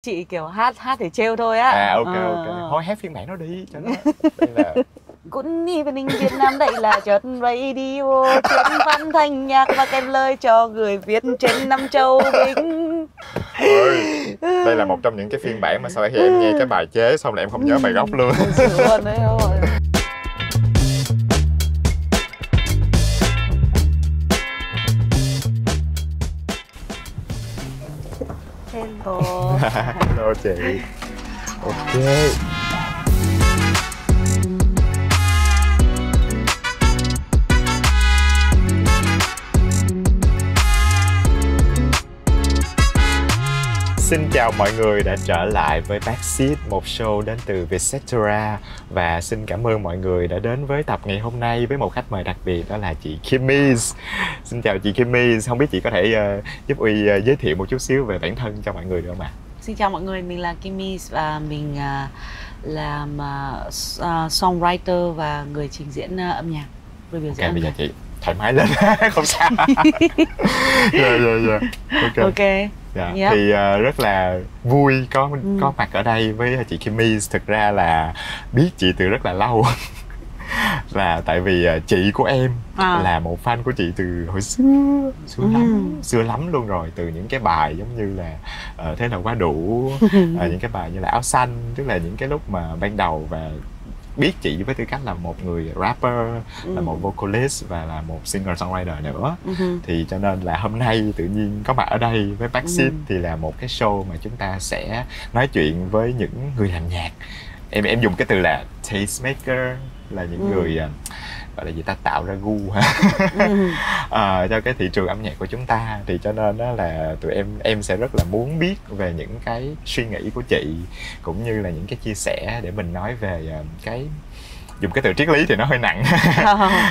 Chị kiểu hát để trêu thôi á. À ok. Thôi hát phiên bản nó đi cho nó. Đây là Good evening Việt Nam, đây là chợt radio trên phát thanh nhạc và kèm lời cho người Việt trên năm châu Vĩnh. ơi, đây là một trong những cái phiên bản mà sau khi em nghe cái bài chế xong là em không nhớ bài gốc luôn. Luôn đấy thôi. Hello. Hello chị. Ok. Xin chào mọi người đã trở lại với Backseat, một show đến từ Vietcetera. Và xin cảm ơn mọi người đã đến với tập ngày hôm nay với một khách mời đặc biệt, đó là chị Kimmys. Xin chào chị Kimmys, không biết chị có thể giúp Uy giới thiệu một chút xíu về bản thân cho mọi người được không ạ? Xin chào mọi người, mình là Kimmys và mình làm songwriter và người trình diễn âm nhạc. Biểu diễn âm Bây giờ nhạc. chị thoải mái lên, không sao. Ok. Dạ. Yep. Thì rất là vui có mặt ở đây với chị Kimmys. Thực ra là biết chị từ rất là lâu. Là tại vì chị của em là một fan của chị từ hồi xưa lắm luôn rồi, từ những cái bài giống như là Thế là quá đủ, những cái bài như là Áo xanh, tức là những cái lúc mà ban đầu, và biết chị với tư cách là một người rapper, là một vocalist và là một singer-songwriter nữa. Thì cho nên là hôm nay tự nhiên có mặt ở đây với Backseat thì là một cái show mà chúng ta sẽ nói chuyện với những người làm nhạc. Em dùng cái từ là tastemaker, là những người gọi là gì ta, tạo ra gu cho cái thị trường âm nhạc của chúng ta. Thì cho nên đó là tụi em sẽ rất là muốn biết về những cái suy nghĩ của chị, cũng như là những cái chia sẻ để mình nói về cái, dùng cái từ triết lý thì nó hơi nặng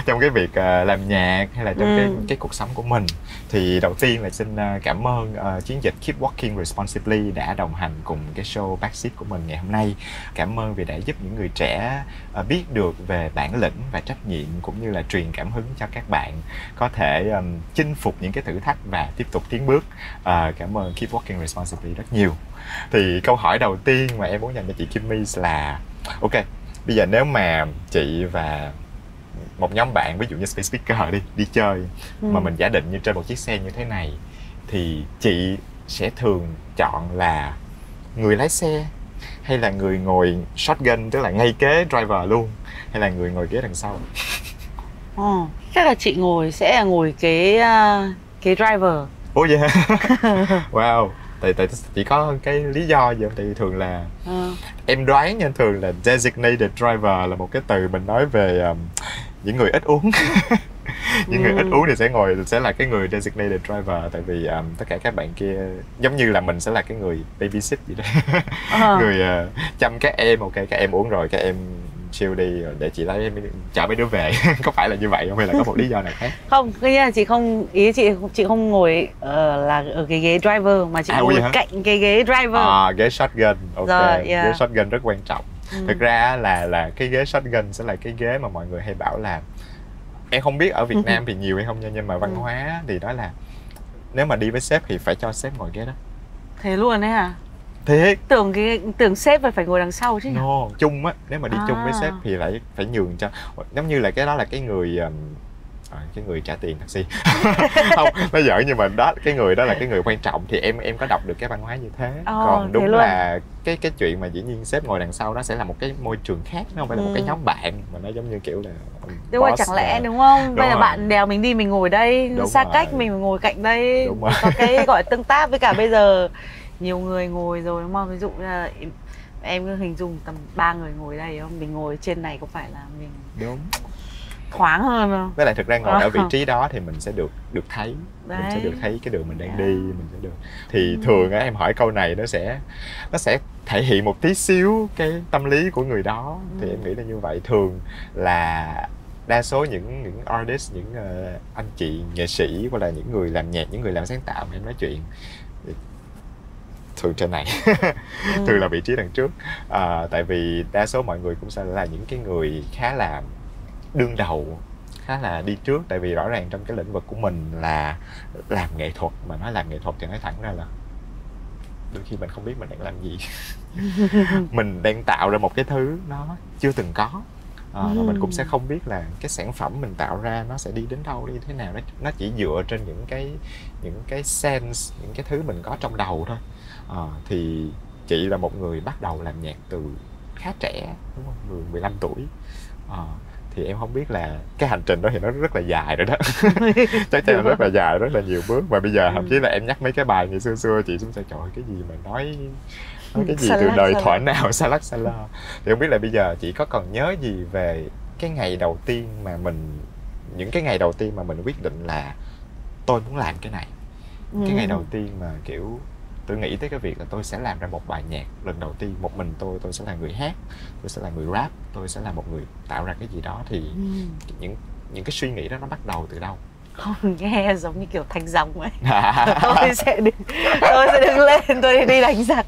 trong cái việc làm nhạc hay là trong cái cuộc sống của mình. Thì đầu tiên là xin cảm ơn chiến dịch Keep Walking Responsibly đã đồng hành cùng cái show Backseat của mình ngày hôm nay. Cảm ơn vì đã giúp những người trẻ biết được về bản lĩnh và trách nhiệm, cũng như là truyền cảm hứng cho các bạn có thể chinh phục những cái thử thách và tiếp tục tiến bước. Cảm ơn Keep Walking Responsibly rất nhiều. Thì câu hỏi đầu tiên mà em muốn dành cho chị Kimmys là ok, bây giờ nếu mà chị và một nhóm bạn, ví dụ như Space Speaker đi chơi, mà mình giả định như trên một chiếc xe như thế này, thì chị sẽ thường chọn là người lái xe, hay là người ngồi shotgun, tức là ngay kế driver luôn, hay là người ngồi ghế đằng sau? Chắc là chị sẽ ngồi kế driver. Ủa vậy hả? Wow. Tại chỉ có cái lý do gì không? Tại vì thường là em đoán nha, thường là designated driver là một cái từ mình nói về những người ít uống. Những người ít uống thì sẽ là cái người designated driver. Tại vì tất cả các bạn kia giống như là mình sẽ là cái người babysit gì đó. Người chăm các em, ok các em uống rồi các em chill đi, rồi để chị lấy chở mấy đứa về. Có phải là như vậy không, hay là có một lý do nào khác? Không, cái là chị không, ý chị không ngồi là ở cái ghế driver, mà chị ngồi cạnh cái ghế driver. Ghế shotgun. Ok. Rồi, ghế shotgun rất quan trọng. Thực ra là cái ghế shotgun sẽ là cái ghế mà mọi người hay bảo là, em không biết ở Việt Nam thì nhiều hay không nha, nhưng mà văn hóa thì đó là nếu mà đi với sếp thì phải cho sếp ngồi ghế đó. Thế luôn đấy hả? Thiệt. Tưởng sếp phải ngồi đằng sau chứ nhỉ? No, chung á, nếu mà đi chung với sếp thì lại phải nhường cho, giống như là cái đó là cái người trả tiền taxi. Không, nó giỡn, nhưng mà đó, cái người đó là cái người quan trọng. Thì em có đọc được cái văn hóa như thế. Còn đúng là cái chuyện mà dĩ nhiên sếp ngồi đằng sau đó sẽ là một cái môi trường khác, nó không phải là một cái nhóm bạn, mà nó giống như kiểu là đúng rồi, chẳng lẽ đúng không? Bây giờ bạn đèo mình đi, mình ngồi đây, xa cách mình ngồi cạnh đây, đúng rồi. Có cái gọi tương tác. Với cả bây giờ nhiều người ngồi rồi đúng không? Ví dụ như là em cứ hình dung tầm 3 người ngồi đây không? Mình ngồi trên này có phải là mình đúng thoáng hơn không? Với lại thực ra ngồi ở vị trí đó thì mình sẽ được thấy. Đấy. Mình sẽ được thấy cái đường mình đang đi, mình sẽ được. Thì thường á, em hỏi câu này nó sẽ thể hiện một tí xíu cái tâm lý của người đó. Thì em nghĩ là như vậy. Thường là đa số những artist, những anh chị nghệ sĩ, hoặc là những người làm nhạc, những người làm sáng tạo mà em nói chuyện, thường trên này. Thường là vị trí đằng trước. Tại vì đa số mọi người cũng sẽ là những cái người khá là đương đầu, khá là đi trước. Tại vì rõ ràng trong cái lĩnh vực của mình là làm nghệ thuật, mà nói làm nghệ thuật thì nói thẳng ra là đôi khi mình không biết mình đang làm gì. Mình đang tạo ra một cái thứ nó chưa từng có, và mình cũng sẽ không biết là cái sản phẩm mình tạo ra nó sẽ đi đến đâu, đi thế nào. Nó chỉ dựa trên những cái sense, những cái thứ mình có trong đầu thôi. Thì chị là một người bắt đầu làm nhạc từ khá trẻ, đúng không? 15 tuổi. Thì em không biết là cái hành trình đó thì nó rất là dài rồi đó. Chắc chắn là rất là dài, rất là nhiều bước. Và bây giờ thậm chí là em nhắc mấy cái bài ngày xưa chị cũng sẽ trời ơi, cái gì mà nói cái gì từ đời thuở nào, xa lắc xa lơ. Thì không biết là bây giờ chị có còn nhớ gì về cái ngày đầu tiên mà những cái ngày đầu tiên mà mình quyết định là tôi muốn làm cái này. Cái ngày đầu tiên mà kiểu tôi nghĩ tới cái việc là tôi sẽ làm ra một bài nhạc lần đầu tiên một mình tôi sẽ là người hát, tôi sẽ là người rap, tôi sẽ là một người tạo ra cái gì đó. Thì những cái suy nghĩ đó nó bắt đầu từ đâu? Không, nghe giống như kiểu thành dòng ấy. tôi sẽ đứng lên, tôi đi đánh giặc.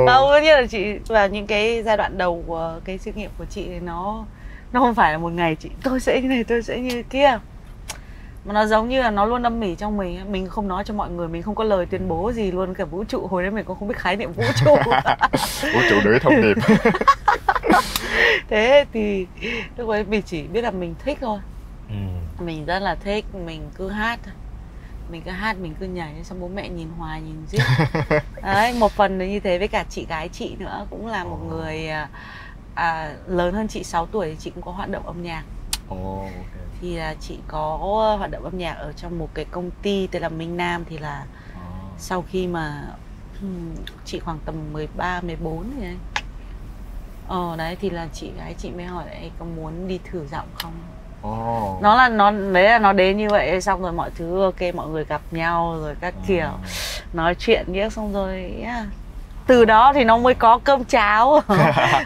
Không, như là chị vào những cái giai đoạn đầu của cái sự nghiệp của chị thì nó không phải là một ngày chị tôi sẽ như này, tôi sẽ như kia, mà nó giống như là nó luôn âm ỉ trong mình. Mình không nói cho mọi người, mình không có lời tuyên bố gì luôn cả vũ trụ. Hồi đấy mình cũng không biết khái niệm vũ trụ. Vũ trụ đuổi thông điệp. Thế thì lúc ấy mình chỉ biết là mình thích thôi. Mình rất là thích, mình cứ hát thôi. Mình cứ hát, mình cứ nhảy, xong bố mẹ nhìn hoài, nhìn giết. Đấy, một phần là như thế, với cả chị gái chị nữa cũng là một người lớn hơn chị 6 tuổi, thì chị cũng có hoạt động âm nhạc. Thì là chị có hoạt động âm nhạc ở trong một cái công ty tên là Minh Nam. Thì là sau khi mà chị khoảng tầm 13, 14 thì đấy. Đấy thì là chị gái chị mới hỏi là có muốn đi thử giọng không. Nó đến như vậy, xong rồi mọi thứ ok, mọi người gặp nhau rồi các kiểu nói chuyện nhé, xong rồi từ đó thì nó mới có cơm cháo.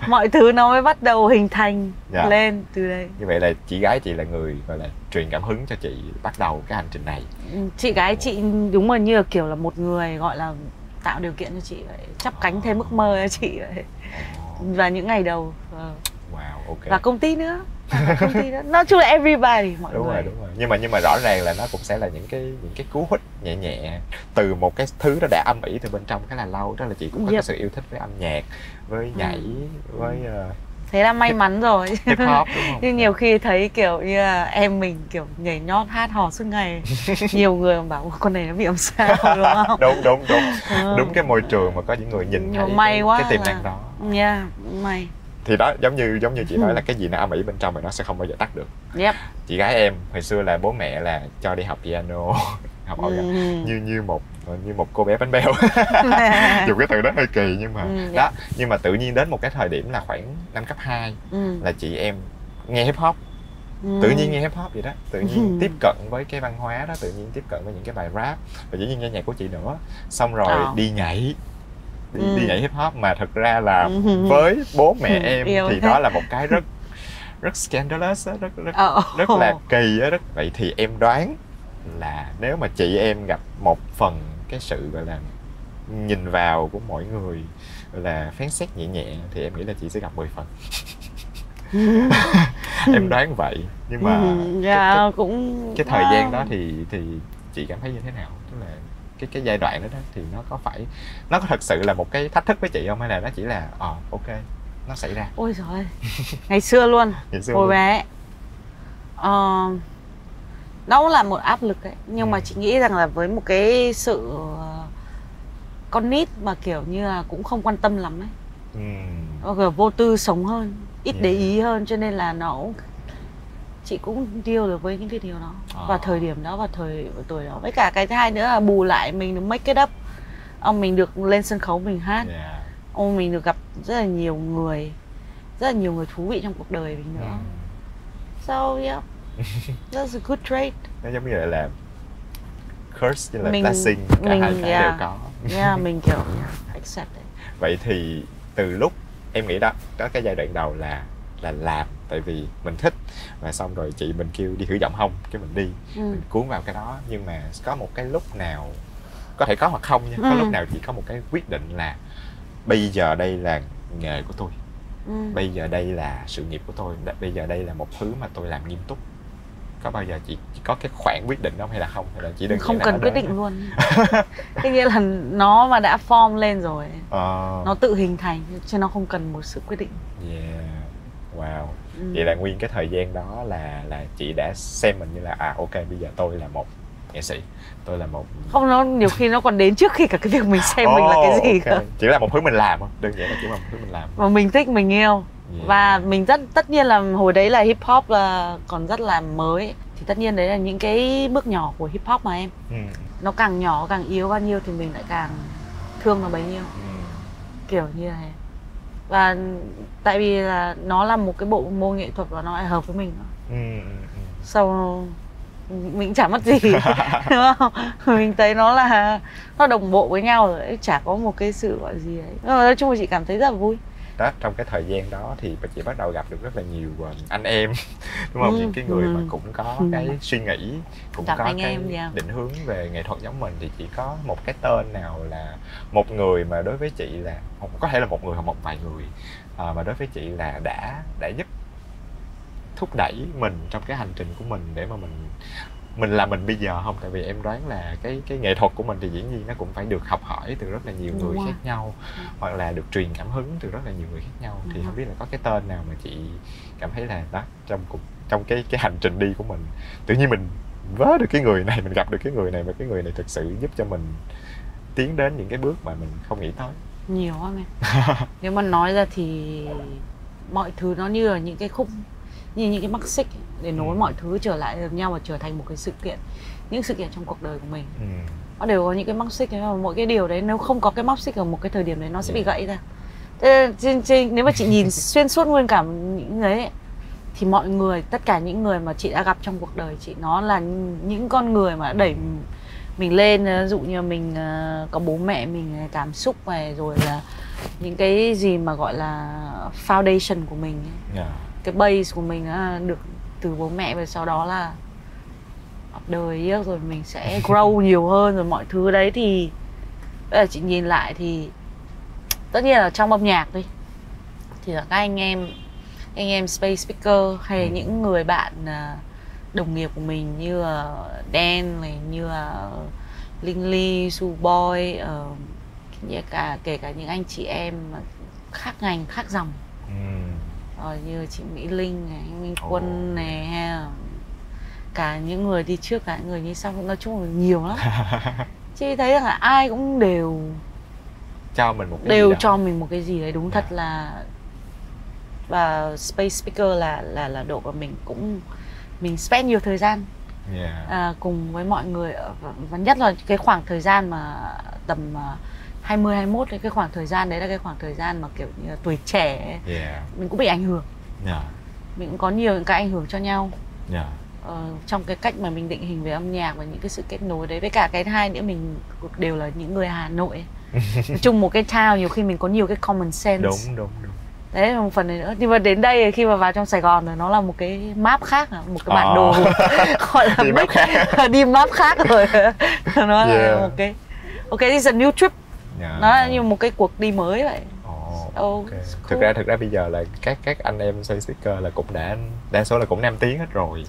Mọi thứ nó mới bắt đầu hình thành lên từ đây. Như vậy là chị gái chị là người gọi là truyền cảm hứng cho chị bắt đầu cái hành trình này. Chị gái chị đúng là như là kiểu là một người gọi là tạo điều kiện cho chị vậy, chắp cánh thêm ước mơ cho chị vậy. Và những ngày đầu và công ty nữa. Nói chung là everybody, mọi người. Đúng rồi. Nhưng mà rõ ràng là nó cũng sẽ là những cái cú hích nhẹ nhẹ từ một cái thứ nó đã âm ỉ từ bên trong khá là lâu. Đó là chị cũng có cái sự yêu thích với âm nhạc, với nhảy, với thế là may mắn rồi. Hip hop, đúng không? Nhưng nhiều khi thấy kiểu như là em mình kiểu nhảy nhót hát hò suốt ngày. Nhiều người bảo con này nó bị làm sao, đúng không? Đúng. Đúng cái môi trường mà có những người nhìn thấy cái tiềm năng đó. May. Thì đó, giống như chị nói là cái gì nó âm ỉ bên trong thì nó sẽ không bao giờ tắt được. Chị gái em hồi xưa là bố mẹ là cho đi học piano, học như một cô bé bánh bèo. Dùng cái từ đó hơi kỳ, nhưng mà nhưng mà tự nhiên đến một cái thời điểm là khoảng năm cấp 2 là chị em nghe hip hop. Tự nhiên nghe hip hop vậy đó, tự nhiên tiếp cận với cái văn hóa đó, tự nhiên tiếp cận với những cái bài rap, và dĩ nhiên nghe nhạc của chị nữa. Xong rồi đi nhảy hip hop, mà thực ra là với bố mẹ em thì đó là một cái rất scandalous đó, rất là kỳ á. Vậy thì em đoán là nếu mà chị em gặp một phần cái sự gọi là nhìn vào của mọi người gọi là phán xét nhẹ nhẹ, thì em nghĩ là chị sẽ gặp 10 phần. Em đoán vậy. Nhưng mà cái thời gian đó thì chị cảm thấy như thế nào? Tức là cái giai đoạn đó thì nó có thật sự là một cái thách thức với chị không, hay là nó chỉ là ok, nó xảy ra? Ôi trời ơi, ngày xưa luôn. Hồi bé nó cũng là một áp lực ấy. Nhưng mà chị nghĩ rằng là với một cái sự con nít mà kiểu như là cũng không quan tâm lắm ấy, vô tư sống hơn, ít để ý hơn, cho nên là chị cũng deal được với những cái điều đó vào thời điểm đó, vào tuổi đó. Với cả cái thứ hai nữa là bù lại mình được make it up. Mình được lên sân khấu mình hát. Mình được gặp rất là nhiều người thú vị trong cuộc đời mình nữa. So that's a good trait. Nó giống như là curse như là blessing, cả hai cái đều có. Mình kiểu accept it. Vậy thì từ lúc em nghĩ đó cái giai đoạn đầu là làm tại vì mình thích, và xong rồi chị mình kêu đi thử giọng không, cái mình đi, mình cuốn vào cái đó. Nhưng mà có một cái lúc nào, có thể có hoặc không nha, có lúc nào chị có một cái quyết định là bây giờ đây là nghề của tôi, bây giờ đây là sự nghiệp của tôi, bây giờ đây là một thứ mà tôi làm nghiêm túc, có bao giờ chị có cái khoản quyết định đó hay là không, hay là chỉ đơn không cần quyết định luôn. Cái nghĩa là nó mà đã form lên rồi, nó tự hình thành chứ nó không cần một sự quyết định. Yeah. Wow. Vậy là nguyên cái thời gian đó là chị đã xem mình như là ok, bây giờ tôi là một nghệ sĩ, tôi là một... Không, nó nhiều khi nó còn đến trước khi cả cái việc mình xem mình là cái gì cơ. Chỉ là một thứ mình làm thôi, đơn giản là chỉ là một thứ mình làm mà mình thích, mình yêu. Và mình tất nhiên là hồi đấy là hip hop là còn rất là mới, thì tất nhiên đấy là những cái bước nhỏ của hip hop mà em. Nó càng nhỏ càng yếu bao nhiêu thì mình lại càng thương nó bấy nhiêu. Kiểu như này. Và tại vì là nó là một cái bộ môn nghệ thuật và nó lại hợp với mình. Sau mình chả mất gì. Đúng không? Mình thấy nó đồng bộ với nhau rồi, chả có một cái sự gọi gì đấy. Nhưng mà nói chung là chị cảm thấy rất là vui. Đó, trong cái thời gian đó thì chị bắt đầu gặp được rất là nhiều anh em, đúng không? Những cái người mà cũng có cái suy nghĩ, cũng có cái định hướng về nghệ thuật giống mình. Thì chỉ có một cái tên nào là một người mà đối với chị là, có thể là một người hoặc một vài người mà đối với chị là đã giúp thúc đẩy mình trong cái hành trình của mình để mà mình là mình bây giờ không? Tại vì em đoán là cái nghệ thuật của mình thì dĩ nhiên nó cũng phải được học hỏi từ rất là nhiều người khác nhau, hoặc là được truyền cảm hứng từ rất là nhiều người khác nhau. Thì không biết là có cái tên nào mà chị cảm thấy là đó, trong cái hành trình đi của mình, tự nhiên mình vớ được cái người này, mình gặp được cái người này, và cái người này thực sự giúp cho mình tiến đến những cái bước mà mình không nghĩ tới. Nhiều lắm em. Nếu mà nói ra thì mọi thứ nó như là những cái khúc, như những cái mắc xích để nối mọi thứ trở lại được nhau và trở thành một cái sự kiện, những sự kiện trong cuộc đời của mình. Nó đều có những cái mắc xích, mỗi cái điều đấy nếu không có cái mắc xích ở một cái thời điểm đấy nó sẽ bị gãy ra. Nếu mà chị nhìn xuyên suốt nguyên cả những đấy thì mọi người, tất cả những người mà chị đã gặp trong cuộc đời chị, nó là những con người mà đẩy mình lên. Ví dụ như mình có bố mẹ mình, cảm xúc này, rồi là những cái gì mà gọi là foundation của mình, cái base của mình được từ bố mẹ, và sau đó là đời rồi mình sẽ grow nhiều hơn rồi mọi thứ đấy. Thì bây giờ chị nhìn lại thì tất nhiên là trong âm nhạc đi thì là các anh em Space Speaker hay là những người bạn đồng nghiệp của mình như Dan này, như Linh Ly, Su Boy, kể cả những anh chị em khác ngành khác dòng, như chị Mỹ Linh này, anh Minh Quân này, hay cả những người đi trước, cả những người đi sau, nói chung là nhiều lắm. Chị thấy rằng là ai cũng đều cho mình một cái đều cho mình một cái gì đấy, đúng thật là. Và Space Speaker là độ của mình spend nhiều thời gian cùng với mọi người, và nhất là cái khoảng thời gian mà tầm 20, 21 cái khoảng thời gian đấy là cái khoảng thời gian mà kiểu như là tuổi trẻ mình cũng bị ảnh hưởng. Mình cũng có nhiều những cái ảnh hưởng cho nhau trong cái cách mà mình định hình về âm nhạc và những cái sự kết nối đấy. Với cả cái hai nữa, mình đều là những người Hà Nội chung một cái town, nhiều khi mình có nhiều cái common sense. Đúng. Đấy là một phần này nữa. Nhưng mà đến đây khi mà vào trong Sài Gòn rồi, nó là một cái map khác, một cái bản đồ gọi là đi map khác rồi. Nó là một cái this is a new trip. Nó là như một cái cuộc đi mới vậy. Thực ra bây giờ là các anh em Space Speaker là cũng đa số là cũng nam tiếng hết rồi.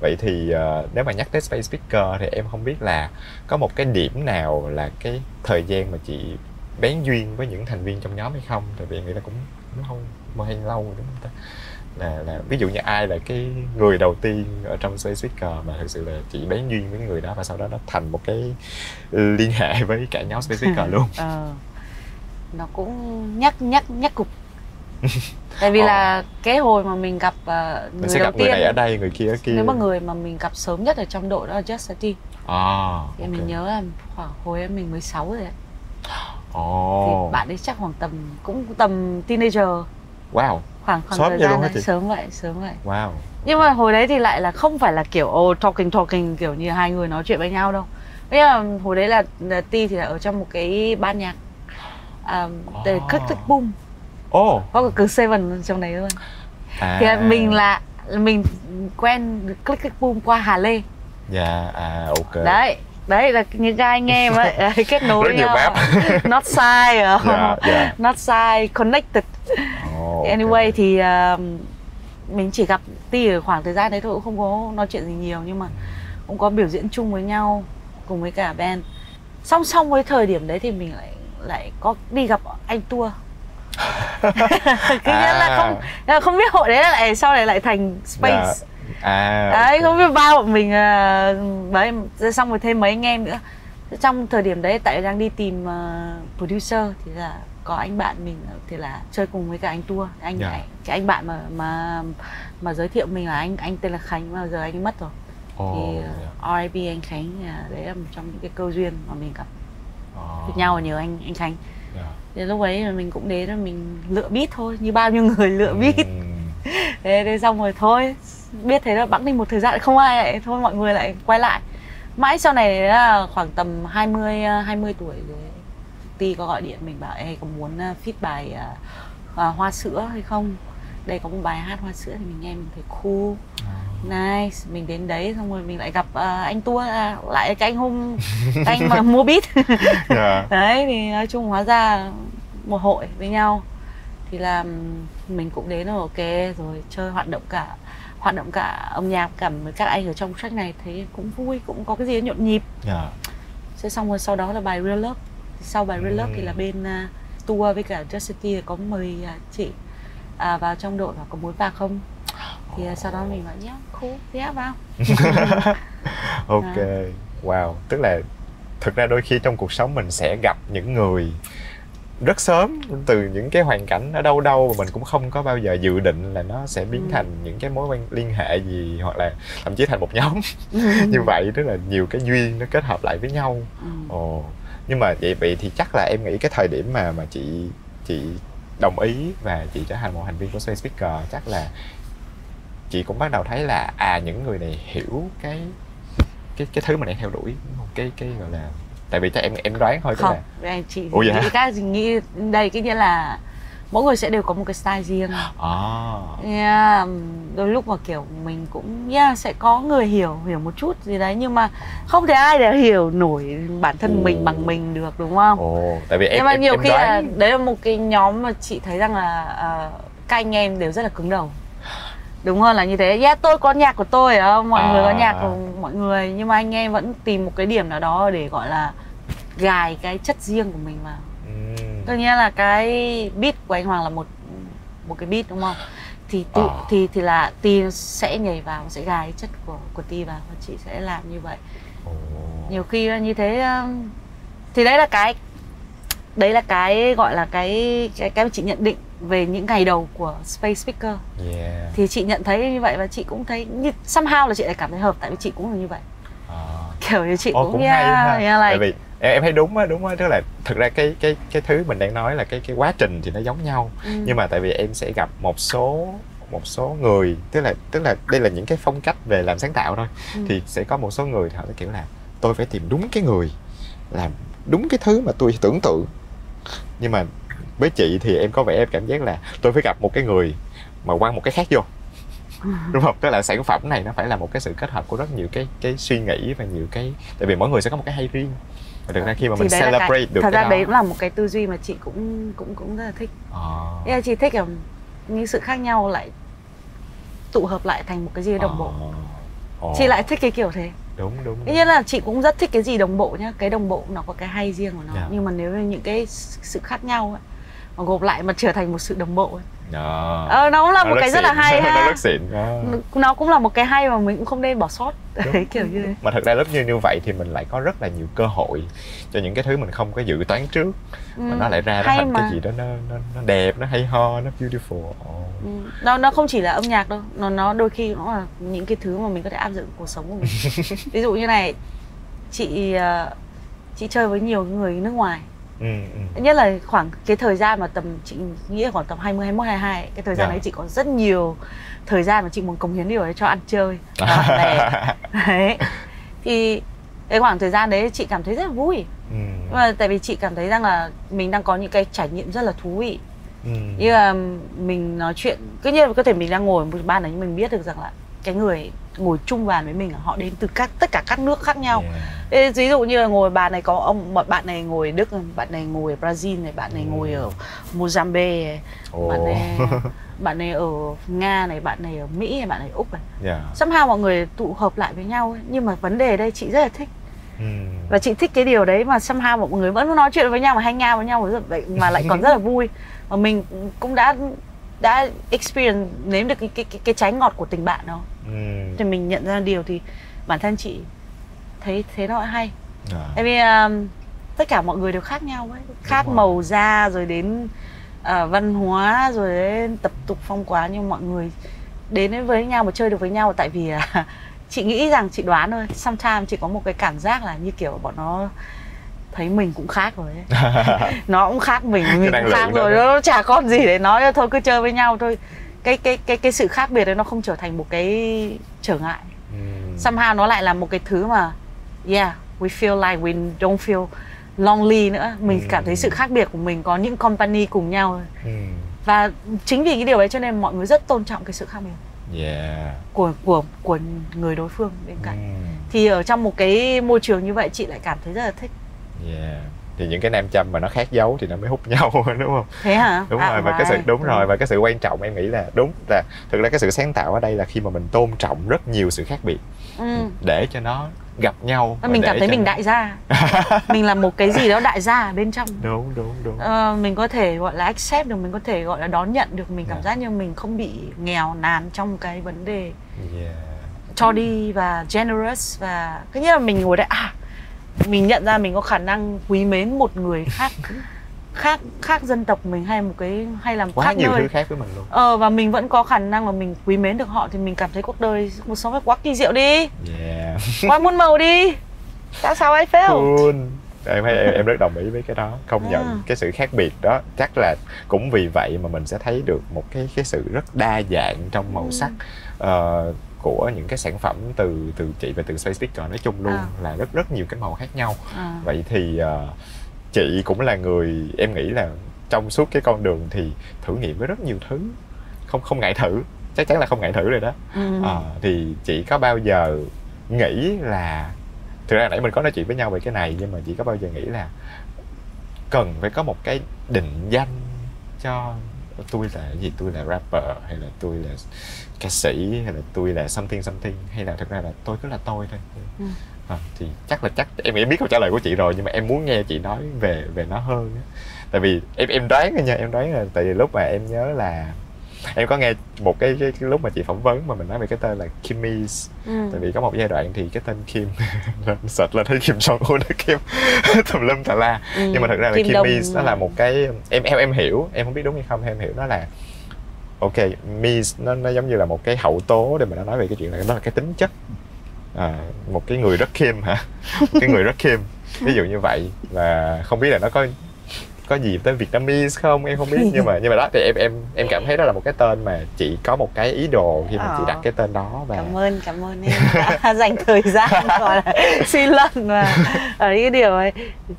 Vậy thì nếu mà nhắc tới Space Speaker thì em không biết là có một cái điểm nào là cái thời gian mà chị bén duyên với những thành viên trong nhóm hay không? Tại vì em nghĩ là cũng không mà hay lâu rồi, đúng không ta? Là ví dụ như ai là cái người đầu tiên ở trong Space Speaker mà thực sự là chị bén duyên với người đó, và sau đó nó thành một cái liên hệ với cả nhóm Space Speaker luôn. Nó cũng nhắc cục. Tại vì là cái hồi mà mình gặp người sẽ đầu gặp tiên, người này ở đây, người kia ở kia. Nếu mà người mà mình gặp sớm nhất ở trong đội đó là Just Sati. Thì mình nhớ là khoảng hồi em mình 16 rồi đấy. Thì bạn ấy chắc khoảng cũng tầm teenager. Wow. Khoảng sớm thời gian luôn hả đấy, chị? sớm vậy. Wow. Nhưng mà hồi đấy thì lại là không phải là kiểu talking kiểu như hai người nói chuyện với nhau đâu. Bây giờ hồi đấy là Ti thì là ở trong một cái ban nhạc Click Click Boom. Có cả Seven trong đấy luôn. Thì mình quen Click Click Boom qua Hà Lê. Ok. Đấy là những cái anh em ấy kết nối rất nhau. Not side, not side, connected. Anyway thì mình chỉ gặp Ti ở khoảng thời gian đấy thôi, cũng không có nói chuyện gì nhiều, nhưng mà cũng có biểu diễn chung với nhau cùng với cả band. Song song với thời điểm đấy thì mình lại có đi gặp anh Tour. Cái nghĩa là không biết hội đấy lại sau này lại thành Space. Đấy, không biết ba bọn mình đấy, xong rồi thêm mấy anh em nữa. Trong thời điểm đấy tại đang đi tìm producer thì là có anh bạn mình thì là chơi cùng với cả anh Tour, cái anh bạn mà giới thiệu mình là anh tên là Khánh, mà giờ anh ấy mất rồi. Thì R.I.P. anh Khánh, đấy là một trong những cái cơ duyên mà mình gặp nhau nhờ anh Khánh. Thì lúc ấy mình cũng đến rồi, mình lựa beat thôi, như bao nhiêu người lựa beat. Thế xong rồi thôi, biết thế là bẵng đi một thời gian không ai lại, thôi mọi người lại quay lại. Mãi sau này là khoảng tầm 20 tuổi rồi, Ti có gọi điện mình bảo ê có muốn feat bài Hoa Sữa hay không? Đây có một bài hát Hoa Sữa thì mình nghe mình thấy cool, nice. Mình đến đấy xong rồi mình lại gặp anh Tour, lại cái anh hôm cái anh mà mua beat. Đấy thì nói chung hóa ra một hội với nhau thì là mình cũng đến rồi, ok rồi chơi hoạt động cả âm nhạc cả với các anh ở trong track này, thấy cũng vui, cũng có cái gì nhộn nhịp. Thế xong rồi sau đó là bài Real Love. Sau bài Real Love thì là bên Tour với cả Justin T có mời chị vào trong đội và có muốn vào không? Thì sau đó mình bảo nhá, cool, vào. Ok, wow. Tức là thực ra đôi khi trong cuộc sống mình sẽ gặp những người rất sớm từ những cái hoàn cảnh ở đâu mà mình cũng không có bao giờ dự định là nó sẽ biến thành những cái mối liên hệ gì, hoặc là thậm chí thành một nhóm như vậy. Rất là nhiều cái duyên nó kết hợp lại với nhau. Nhưng mà vậy thì chắc là em nghĩ cái thời điểm mà chị đồng ý và chị trở thành một thành viên của Space Speaker, chắc là chị cũng bắt đầu thấy là những người này hiểu cái thứ mà đang theo đuổi, đúng không? Cái gọi là, tại vì chắc em đoán thôi. Không, chị nghĩ các nghĩ đây cái nghĩa là mỗi người sẽ đều có một cái style riêng. Đôi lúc mà kiểu mình cũng sẽ có người hiểu một chút gì đấy, nhưng mà không thể ai để hiểu nổi bản thân mình bằng mình được, đúng không? Tại vì nhưng mà nhiều khi đoán... là đấy là một cái nhóm mà chị thấy rằng là các anh em đều rất là cứng đầu. Đúng hơn là như thế. Tôi có nhạc của tôi, mọi người có nhạc của mọi người, nhưng mà anh em vẫn tìm một cái điểm nào đó để gọi là gài cái chất riêng của mình vào. Tất nhiên là cái beat của anh Hoàng là một cái beat, đúng không? Thì là Ti sẽ nhảy vào, sẽ gài cái chất của Ti vào, và chị sẽ làm như vậy. Nhiều khi như thế thì đấy là cái gọi là cái mà chị nhận định về những ngày đầu của Space Speaker. Thì chị nhận thấy như vậy, và chị cũng thấy như somehow là chị lại cảm thấy hợp, tại vì chị cũng là như vậy. Kiểu như chị cũng hay ha. Tại vì em thấy đúng á, tức là thực ra cái thứ mình đang nói là cái quá trình thì nó giống nhau. Nhưng mà tại vì em sẽ gặp một số người, tức là đây là những cái phong cách về làm sáng tạo thôi. Thì sẽ có một số người họ kiểu là tôi phải tìm đúng cái người làm đúng cái thứ mà tôi tưởng tượng. Nhưng mà với chị thì em có vẻ em cảm giác là tôi phải gặp một cái người mà quăng một cái khác vô. Đúng không? Tức là sản phẩm này nó phải là một cái sự kết hợp của rất nhiều cái suy nghĩ và nhiều cái, tại vì mỗi người sẽ có một cái hay riêng. Và thực ra khi mà mình celebrate được thật cái ra đó, đấy cũng là một cái tư duy mà chị cũng rất là thích. Thế là chị thích là những sự khác nhau lại tụ hợp lại thành một cái gì đồng bộ. Chị lại thích cái kiểu thế. Đúng. Tất nhiên là chị cũng rất thích cái gì đồng bộ nhá. Cái đồng bộ nó có cái hay riêng của nó. Nhưng mà nếu như những cái sự khác nhau ấy, mà gộp lại mà trở thành một sự đồng bộ ấy, nó cũng là một cái rất là hay ha. Nó rất xịn. Nó cũng là một cái hay mà mình cũng không nên bỏ sót. Đấy, kiểu như thế. Mà thật ra rất như vậy thì mình lại có rất là nhiều cơ hội cho những cái thứ mình không có dự toán trước, mà nó lại ra thành cái gì đó nó đẹp, nó hay ho, nó beautiful. Nó không chỉ là âm nhạc đâu, nó đôi khi nó là những cái thứ mà mình có thể áp dụng cuộc sống của mình. Ví dụ như này, chị chơi với nhiều người nước ngoài. Nhất là khoảng cái thời gian mà chị nghĩ là khoảng tầm 20, 21, 22, cái thời gian đấy chị có rất nhiều thời gian mà chị muốn cống hiến điều đấy cho ăn chơi bạn bè. Đấy. Thì cái khoảng thời gian đấy chị cảm thấy rất là vui. Nhưng mà tại vì chị cảm thấy rằng là mình đang có những cái trải nghiệm rất là thú vị. Như là mình nói chuyện, cứ như có thể mình đang ngồi một bàn đấy, nhưng mình biết được rằng là cái người ngồi chung bàn với mình họ đến từ tất cả các nước khác nhau. Ví dụ như là ngồi bàn này có bạn này ngồi Đức, bạn này ngồi ở Brazil này, bạn này ngồi ở Mozambique, bạn này bạn này ở Nga này, bạn này ở Mỹ này, bạn này ở Úc này. Somehow mọi người tụ hợp lại với nhau ấy. Nhưng mà vấn đề ở đây chị rất là thích. Và chị thích cái điều đấy mà somehow mọi người vẫn nói chuyện với nhau mà hang out với nhau mà lại còn rất là vui. Và mình cũng đã experience nếm được cái trái ngọt của tình bạn đó. Thì mình nhận ra điều thì bản thân chị thấy thế nó hay. Tại vì tất cả mọi người đều khác nhau ấy, khác màu da rồi đến văn hóa rồi đến tập tục phong quán, nhưng mọi người đến với nhau và chơi được với nhau tại vì chị nghĩ rằng, chị đoán thôi, sometimes chị có một cái cảm giác là như kiểu bọn nó thấy mình cũng khác rồi ấy. Nó cũng khác mình cũng khác rồi, nó chả còn gì để nói, thôi cứ chơi với nhau thôi. Cái sự khác biệt đấy nó không trở thành một cái trở ngại. Somehow nó lại là một cái thứ mà yeah, we feel like we don't feel lonely nữa. Mình cảm thấy sự khác biệt của mình có những company cùng nhau. Và chính vì cái điều đấy cho nên mọi người rất tôn trọng cái sự khác biệt của người đối phương bên cạnh. Thì ở trong một cái môi trường như vậy chị lại cảm thấy rất là thích. Thì những cái nam châm mà nó khác dấu thì nó mới hút nhau, đúng không? Thế hả? Đúng rồi, và cái sự rồi, và cái sự quan trọng em nghĩ là đúng là thực ra cái sự sáng tạo ở đây là khi mà mình tôn trọng rất nhiều sự khác biệt để cho nó gặp nhau. Và mình cảm thấy mình đại gia. Mình là một cái gì đó đại gia ở bên trong. Đúng. Mình có thể gọi là accept được, mình có thể gọi là đón nhận được, mình cảm giác như mình không bị nghèo nàn trong cái vấn đề cho đi và generous. Và cái nhất là mình ngồi đây mình nhận ra mình có khả năng quý mến một người khác dân tộc mình hay là quá khác nhiều nơi. Thứ khác với mình luôn. Và mình vẫn có khả năng mà mình quý mến được họ thì mình cảm thấy cuộc sống phải quá kỳ diệu đi. Quá muôn màu đi. That's how I feel. Cool. Em rất đồng ý với cái đó. Công nhận cái sự khác biệt đó, chắc là cũng vì vậy mà mình sẽ thấy được một cái sự rất đa dạng trong màu sắc của những cái sản phẩm từ chị và từ Space Speaker nói chung luôn, là rất nhiều cái màu khác nhau. Vậy thì chị cũng là người, em nghĩ là trong suốt cái con đường thì thử nghiệm với rất nhiều thứ, không ngại thử, chắc chắn là không ngại thử rồi đó. Thì chị có bao giờ nghĩ là, thực ra nãy mình có nói chuyện với nhau về cái này, nhưng mà chị có bao giờ nghĩ là cần phải có một cái định danh cho tôi là cái gì, tôi là rapper hay là tôi là ca sĩ hay là tôi là something, hay là thực ra là tôi cứ là tôi thôi. Thì chắc em biết câu trả lời của chị rồi, nhưng mà em muốn nghe chị nói về nó hơn. Tại vì em đoán nha, em đoán là tại vì lúc mà em nhớ là em có nghe một cái lúc mà chị phỏng vấn mà mình nói về cái tên là Kimmy's. Tại vì có một giai đoạn thì cái tên Kim search lên thấy Kim Jong-un, Kim tùm lum tà la. Nhưng mà thật ra là Kimmy's nó là một cái, em hiểu, em không biết đúng hay không, em hiểu nó là ok, Mies nó giống như là một cái hậu tố để mà nó nói về cái chuyện này, đó là cái tính chất. Một cái người rất Kim hả? Cái người rất Kim, ví dụ như vậy. Và không biết là nó có gì tới Vietnamese không, em không biết. nhưng mà đó thì em cảm thấy đó là một cái tên mà chị có một cái ý đồ khi mà chị đặt cái tên đó. Và cảm ơn em đã dành thời gian gọi là suy luận và ở cái điều ấy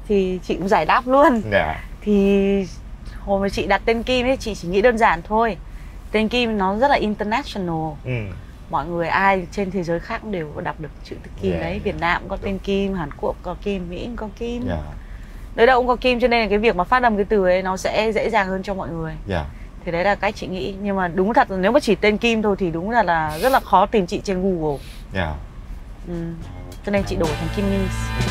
thì chị cũng giải đáp luôn. Thì hồi mà chị đặt tên Kim ấy, chị chỉ nghĩ đơn giản thôi, tên Kim nó rất là international. Mọi người ai trên thế giới khác cũng đều có đọc được chữ Kim đấy. Việt Nam cũng có tên Kim, Hàn Quốc có Kim, Mỹ cũng có Kim, nơi đâu cũng có Kim, cho nên là cái việc mà phát âm cái từ ấy nó sẽ dễ dàng hơn cho mọi người. Thì đấy là cách chị nghĩ. Nhưng mà đúng thật là nếu mà chỉ tên Kim thôi thì đúng là rất là khó tìm chị trên Google. Cho nên chị đổi thành Kimmy's.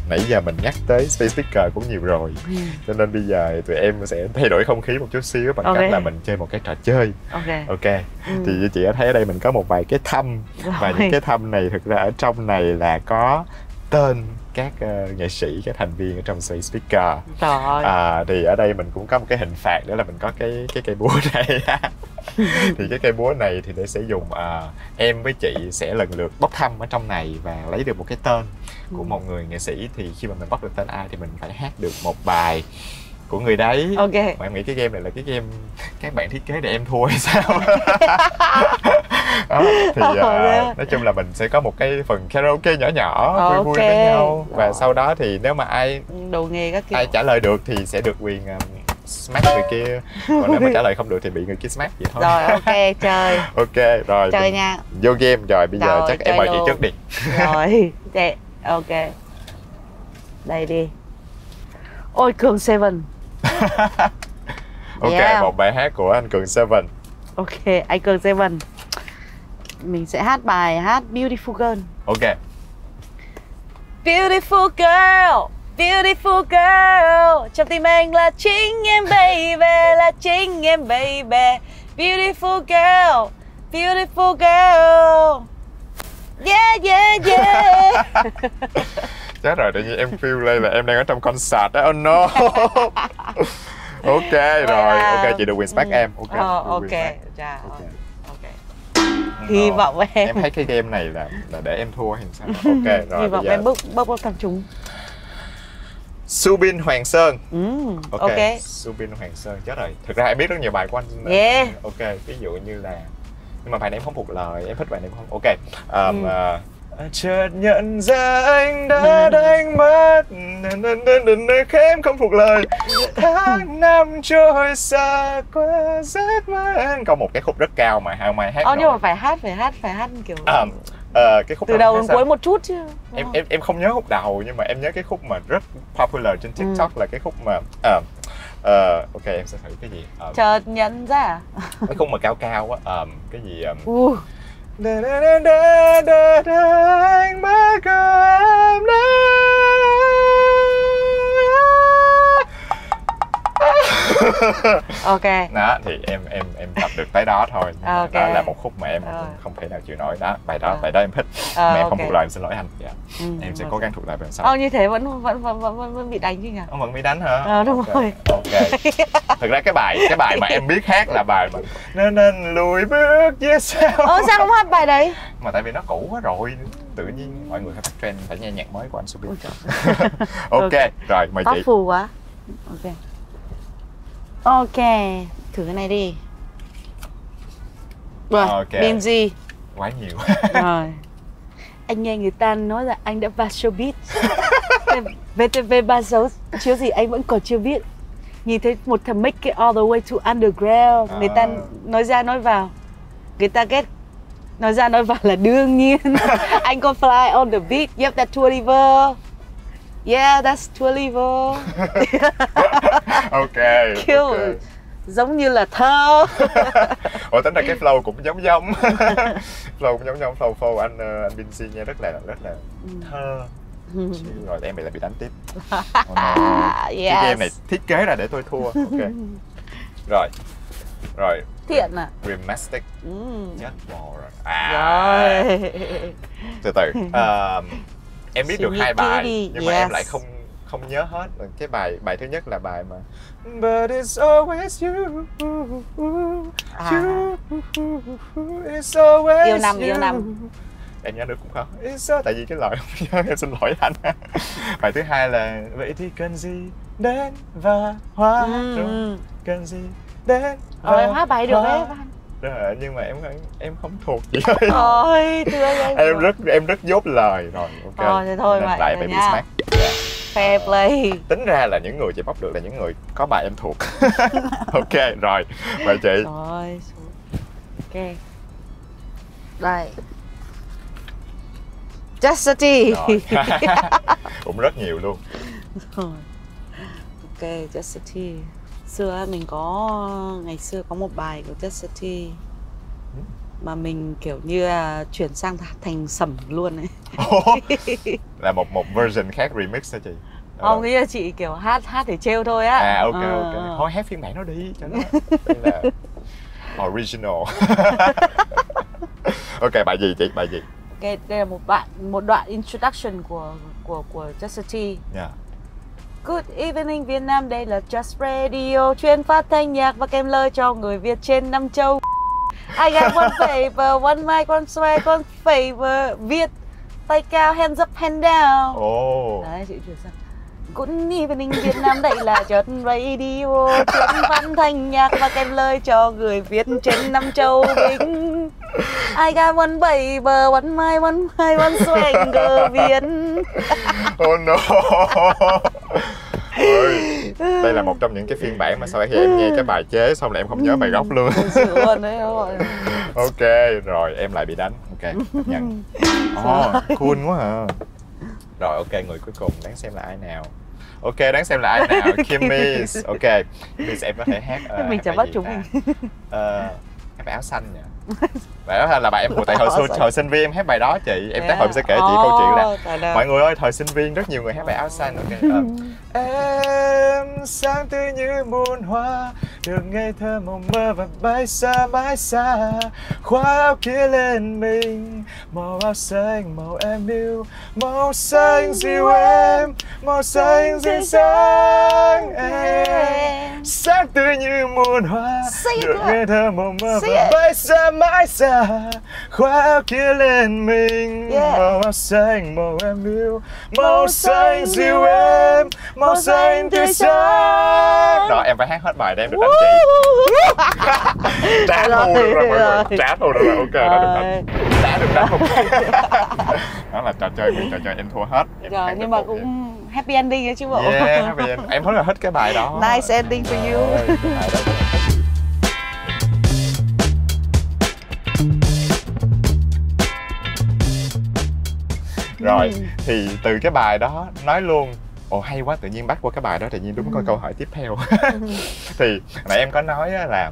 Nãy giờ mình nhắc tới Space Speaker cũng nhiều rồi, cho nên bây giờ tụi em sẽ thay đổi không khí một chút xíu bằng cách là mình chơi một cái trò chơi. Thì chị đã thấy ở đây mình có một vài cái thăm, và những cái thăm này thực ra ở trong này là có tên các nghệ sĩ, các thành viên ở trong Space Speaker. Thì ở đây mình cũng có một cái hình phạt nữa là mình có cái cây búa này. Thì cái cây búa này thì để sẽ dùng, em với chị sẽ lần lượt bốc thăm ở trong này và lấy được một cái tên của một người nghệ sĩ. Thì khi mà mình bóc được tên ai thì mình phải hát được một bài của người đấy. Mà em nghĩ cái game này là cái game các bạn thiết kế để em thua hay sao? Đó, thì nói chung là mình sẽ có một cái phần karaoke nhỏ nhỏ vui vui với nhau. Và sau đó thì nếu mà ai đầu nghề các kiểu, ai trả lời được thì sẽ được quyền smack người kia, còn nếu mà trả lời không được thì bị người kia smack vậy thôi. Rồi ok, chơi. Ok rồi, chơi nha. Vô game rồi, bây giờ chắc em mời chị trước đi. Rồi ok. Đây đi. Ôi Cường Seven. Ok, Yeah. một bài hát của anh Cường Seven. Ok, anh Cường Seven. Mình sẽ hát bài hát Beautiful Girl. Ok. Beautiful girl, beautiful girl, trong tim anh là chính em baby, là chính em baby. Beautiful girl, beautiful girl. Yeah, yeah, yeah. Chết rồi, tự nhiên em feel đây là em đang ở trong concert đó. Oh no. Ok rồi, ok chị được quyền smack em. Ok. Ok, chà. Ok. Hy vọng em. Em thấy cái game này là để em thua hay sao? Ok rồi. Hy vọng em bốc thằng chúng. Subin Hoàng Sơn. Ok. Subin Hoàng Sơn, chết rồi. Thực ra em biết rất nhiều bài của anh. Yeah. Ok, ví dụ như là, nhưng mà bài này em không thuộc lời, em thích bài này không. Ok. Chợt nhận ra anh đã đánh mất, em không thuộc lời. Tháng năm trôi xa qua giấc mơ anh. Có một cái khúc rất cao mà hai mai hát. Nhưng mà phải hát kiểu cái khúc từ đầu đến cuối một chút chứ. Em không nhớ khúc đầu, nhưng mà em nhớ cái khúc mà rất popular trên TikTok là cái khúc mà ok em sẽ thử cái gì. Chợt nhận ra. Cái khúc mà cao cao á, cái gì anh bắt gặp em đó. Ok. Đó thì em tập được tới đó thôi. Ok. Đó là một khúc mà em không thể nào chịu nổi đó. Bài đó em thích. Mà em không thuộc lời, em xin lỗi anh. Em sẽ cố gắng thuộc lời lần sau. Như thế vẫn bị đánh chứ nhỉ? Vẫn bị đánh hả? Đúng rồi. Ok. Thực ra cái bài mà em biết hát là bài mà nên lùi bước về sau. Sao không hát bài đấy? Mà tại vì nó cũ quá rồi, tự nhiên mọi người phải bắt trend, phải nghe nhạc mới của anh Subin. Ok, rồi mời chị. Phù quá. Ok, thử cái này đi. Rồi, Benji. Quá nhiều. Rồi. Anh nghe người ta nói là anh đã vào showbiz. VTV 36 chiếu gì anh vẫn còn chưa biết. Nhìn thấy một thằng make it all the way to underground. Người ta nói ra nói vào. Người ta ghét nói ra nói vào là đương nhiên. Anh có fly on the beat. Yep, that's Tua Liver. Yeah, that's Tua Liver. Ok. Kiểu giống như là thơ. Ủa tính ra cái flow cũng giống. Flow cũng giống flow anh Benji nghe rất là thơ. Rồi em bị đánh tiếp. Cái game này thiết kế là để tôi thua. Ok. Rồi. Thiện à? Gymnastic. Chết bò rồi. Rồi. Từ từ. Em biết được hai bài nhưng mà em lại không nhớ hết. Cái bài thứ nhất là bài mà But it's always you. It's always Yêu năm. Em nhớ được cũng không. Tại vì cái lời không nhớ, em xin lỗi anh. Bài thứ hai là vậy thì cần gì đến và hoa rồi cần gì đến và em hát bài được đấy. Rồi, nhưng mà em không thuộc chị ơi. Ôi, em rất dốt lời rồi. Ok. Thế thôi vậy. Lại phải bị smack. Fair play. Tính ra là những người chị bóc được là những người có bài em thuộc. Ok, rồi. Mời chị. Rồi. Ok. Đây. Justity. Cũng rất nhiều luôn. Ok, Justity. Ngày xưa có một bài của Justity mà mình kiểu như là chuyển sang thành sẩm luôn ấy. Là một version khác, remix hả chị? Không, nghĩ là chị kiểu hát để trêu thôi á. Ok. Thôi hát phiên bản nó đi cho nó là original. Ok, bài gì chị? Bài gì? Ok, đây là một đoạn introduction của Justity. Yeah. Good evening Việt Nam, đây là Just Radio, chuyên phát thanh nhạc và kèm lời cho người Việt trên 5 châu. I got one favor, one mic, one swag, one favor. Việt, tay cao, hands up, hand down. Đấy, chị chuyển sang Good evening Việt Nam, đây là Just Radio, chuyên phát thanh nhạc và kèm lời cho người Việt trên 5 châu Bình. I got one baby, one mic, one swag, girl Việt. Oh no. Ôi, đây là một trong những cái phiên bản mà sau khi em nghe cái bài chế xong là em không nhớ bài gốc luôn. Luôn đấy rồi. Ok, rồi em lại bị đánh. Ok, nhận. Cool quá à. Rồi ok, người cuối cùng đáng xem là ai nào? Ok, đáng xem là ai nào? Kimmy. Ok, Kimmy em có thể hát mình chả bắt chúng mình. Hát bài áo xanh nhỉ? Bài đó là bài em tại hồi sinh viên em hát bài đó chị. Em tới hồi sẽ kể chị câu chuyện là mọi người ơi, thời sinh viên rất nhiều người hát bài áo xanh. Ok. Em sáng tươi như muôn hoa, được ngây thơ mộng mơ và bay xa mãi xa. Khoác áo kia lên mình, màu áo xanh màu em yêu, màu xanh dịu em, màu xanh dịu sáng em. Sáng tươi như muôn hoa, được ngây thơ mộng mơ và bay xa mãi xa. Khoác áo kia lên mình, màu áo xanh màu em yêu, màu xanh dịu em, màu xanh tươi sáng. Đó, em phải hát hết bài để em được đánh chị. Trả thù được rồi mọi người, trả thù được rồi. Ok, đã được đánh, đã được đánh. Đó là trò chơi, trò chơi em thua hết. Rồi, nhưng mà cũng happy ending ấy chứ bộ. Yeah, happy ending. Em rất là thích cái bài đó. Nice ending for you. Rồi, thì từ cái bài đó nói luôn, ồ hay quá, tự nhiên bắt qua cái bài đó, tự nhiên đúng có câu hỏi tiếp theo. Thì nãy em có nói là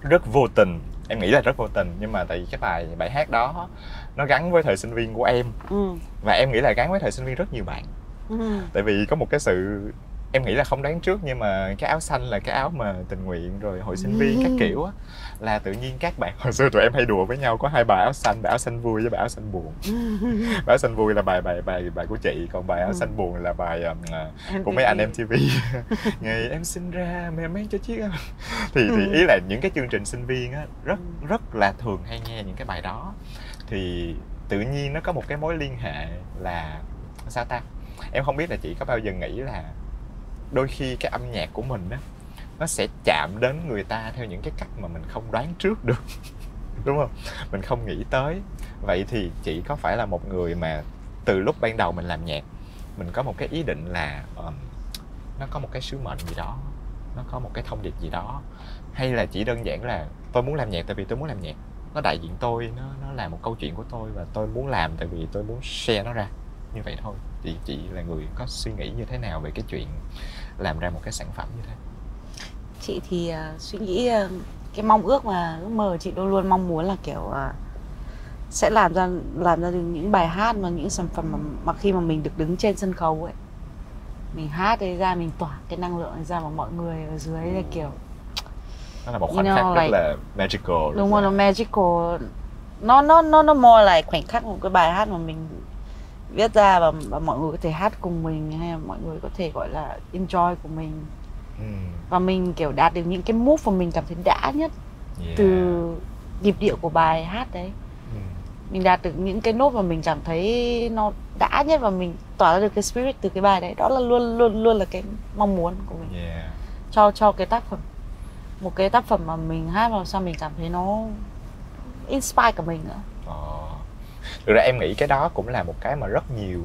rất vô tình, em nghĩ là rất vô tình, nhưng mà tại vì cái bài hát đó nó gắn với thời sinh viên của em. Và em nghĩ là gắn với thời sinh viên rất nhiều bạn. Tại vì có một cái sự, em nghĩ là không đoán trước, nhưng mà cái áo xanh là cái áo mà tình nguyện rồi hội sinh viên các kiểu á, là tự nhiên các bạn hồi xưa tụi em hay đùa với nhau, có hai bài áo xanh vui với bài áo xanh buồn. Bài áo xanh vui là bài của chị, còn bài áo xanh buồn là bài của mấy anh MTV. Ngày em sinh ra mẹ mang cho chiếc áo. Thì ý là những cái chương trình sinh viên á rất là thường hay nghe những cái bài đó. Thì tự nhiên nó có một cái mối liên hệ là sao ta? Em không biết là chị có bao giờ nghĩ là đôi khi cái âm nhạc của mình á, nó sẽ chạm đến người ta theo những cái cách mà mình không đoán trước được. Đúng không? Mình không nghĩ tới. Vậy thì chị có phải là một người mà từ lúc ban đầu mình làm nhạc, mình có một cái ý định là nó có một cái sứ mệnh gì đó, nó có một cái thông điệp gì đó, hay là chỉ đơn giản là tôi muốn làm nhạc tại vì tôi muốn làm nhạc, nó đại diện tôi, nó là một câu chuyện của tôi và tôi muốn làm tại vì tôi muốn share nó ra, như vậy thôi. Thì chị là người có suy nghĩ như thế nào về cái chuyện làm ra một cái sản phẩm như thế? Chị thì suy nghĩ cái mong ước mơ chị luôn luôn mong muốn là kiểu sẽ làm ra được những bài hát và những sản phẩm mà khi mà mình được đứng trên sân khấu ấy, mình hát ấy ra, mình tỏa cái năng lượng ra mà mọi người ở dưới là kiểu nó là một khoảnh khắc rất là magical. Đúng rồi, nó magical. Nó more like khoảnh khắc một cái bài hát mà mình viết ra và mọi người có thể hát cùng mình, hay là mọi người có thể gọi là enjoy của mình. Và mình kiểu đạt được những cái move mà mình cảm thấy đã nhất từ nhịp điệu của bài hát đấy. Mình đạt được những cái nốt mà mình cảm thấy nó đã nhất và mình tỏa ra được cái spirit từ cái bài đấy. Đó là luôn là cái mong muốn của mình cho cái tác phẩm. Một cái tác phẩm mà mình hát vào sao mình cảm thấy nó inspire cả mình nữa. Thực ra em nghĩ cái đó cũng là một cái mà rất nhiều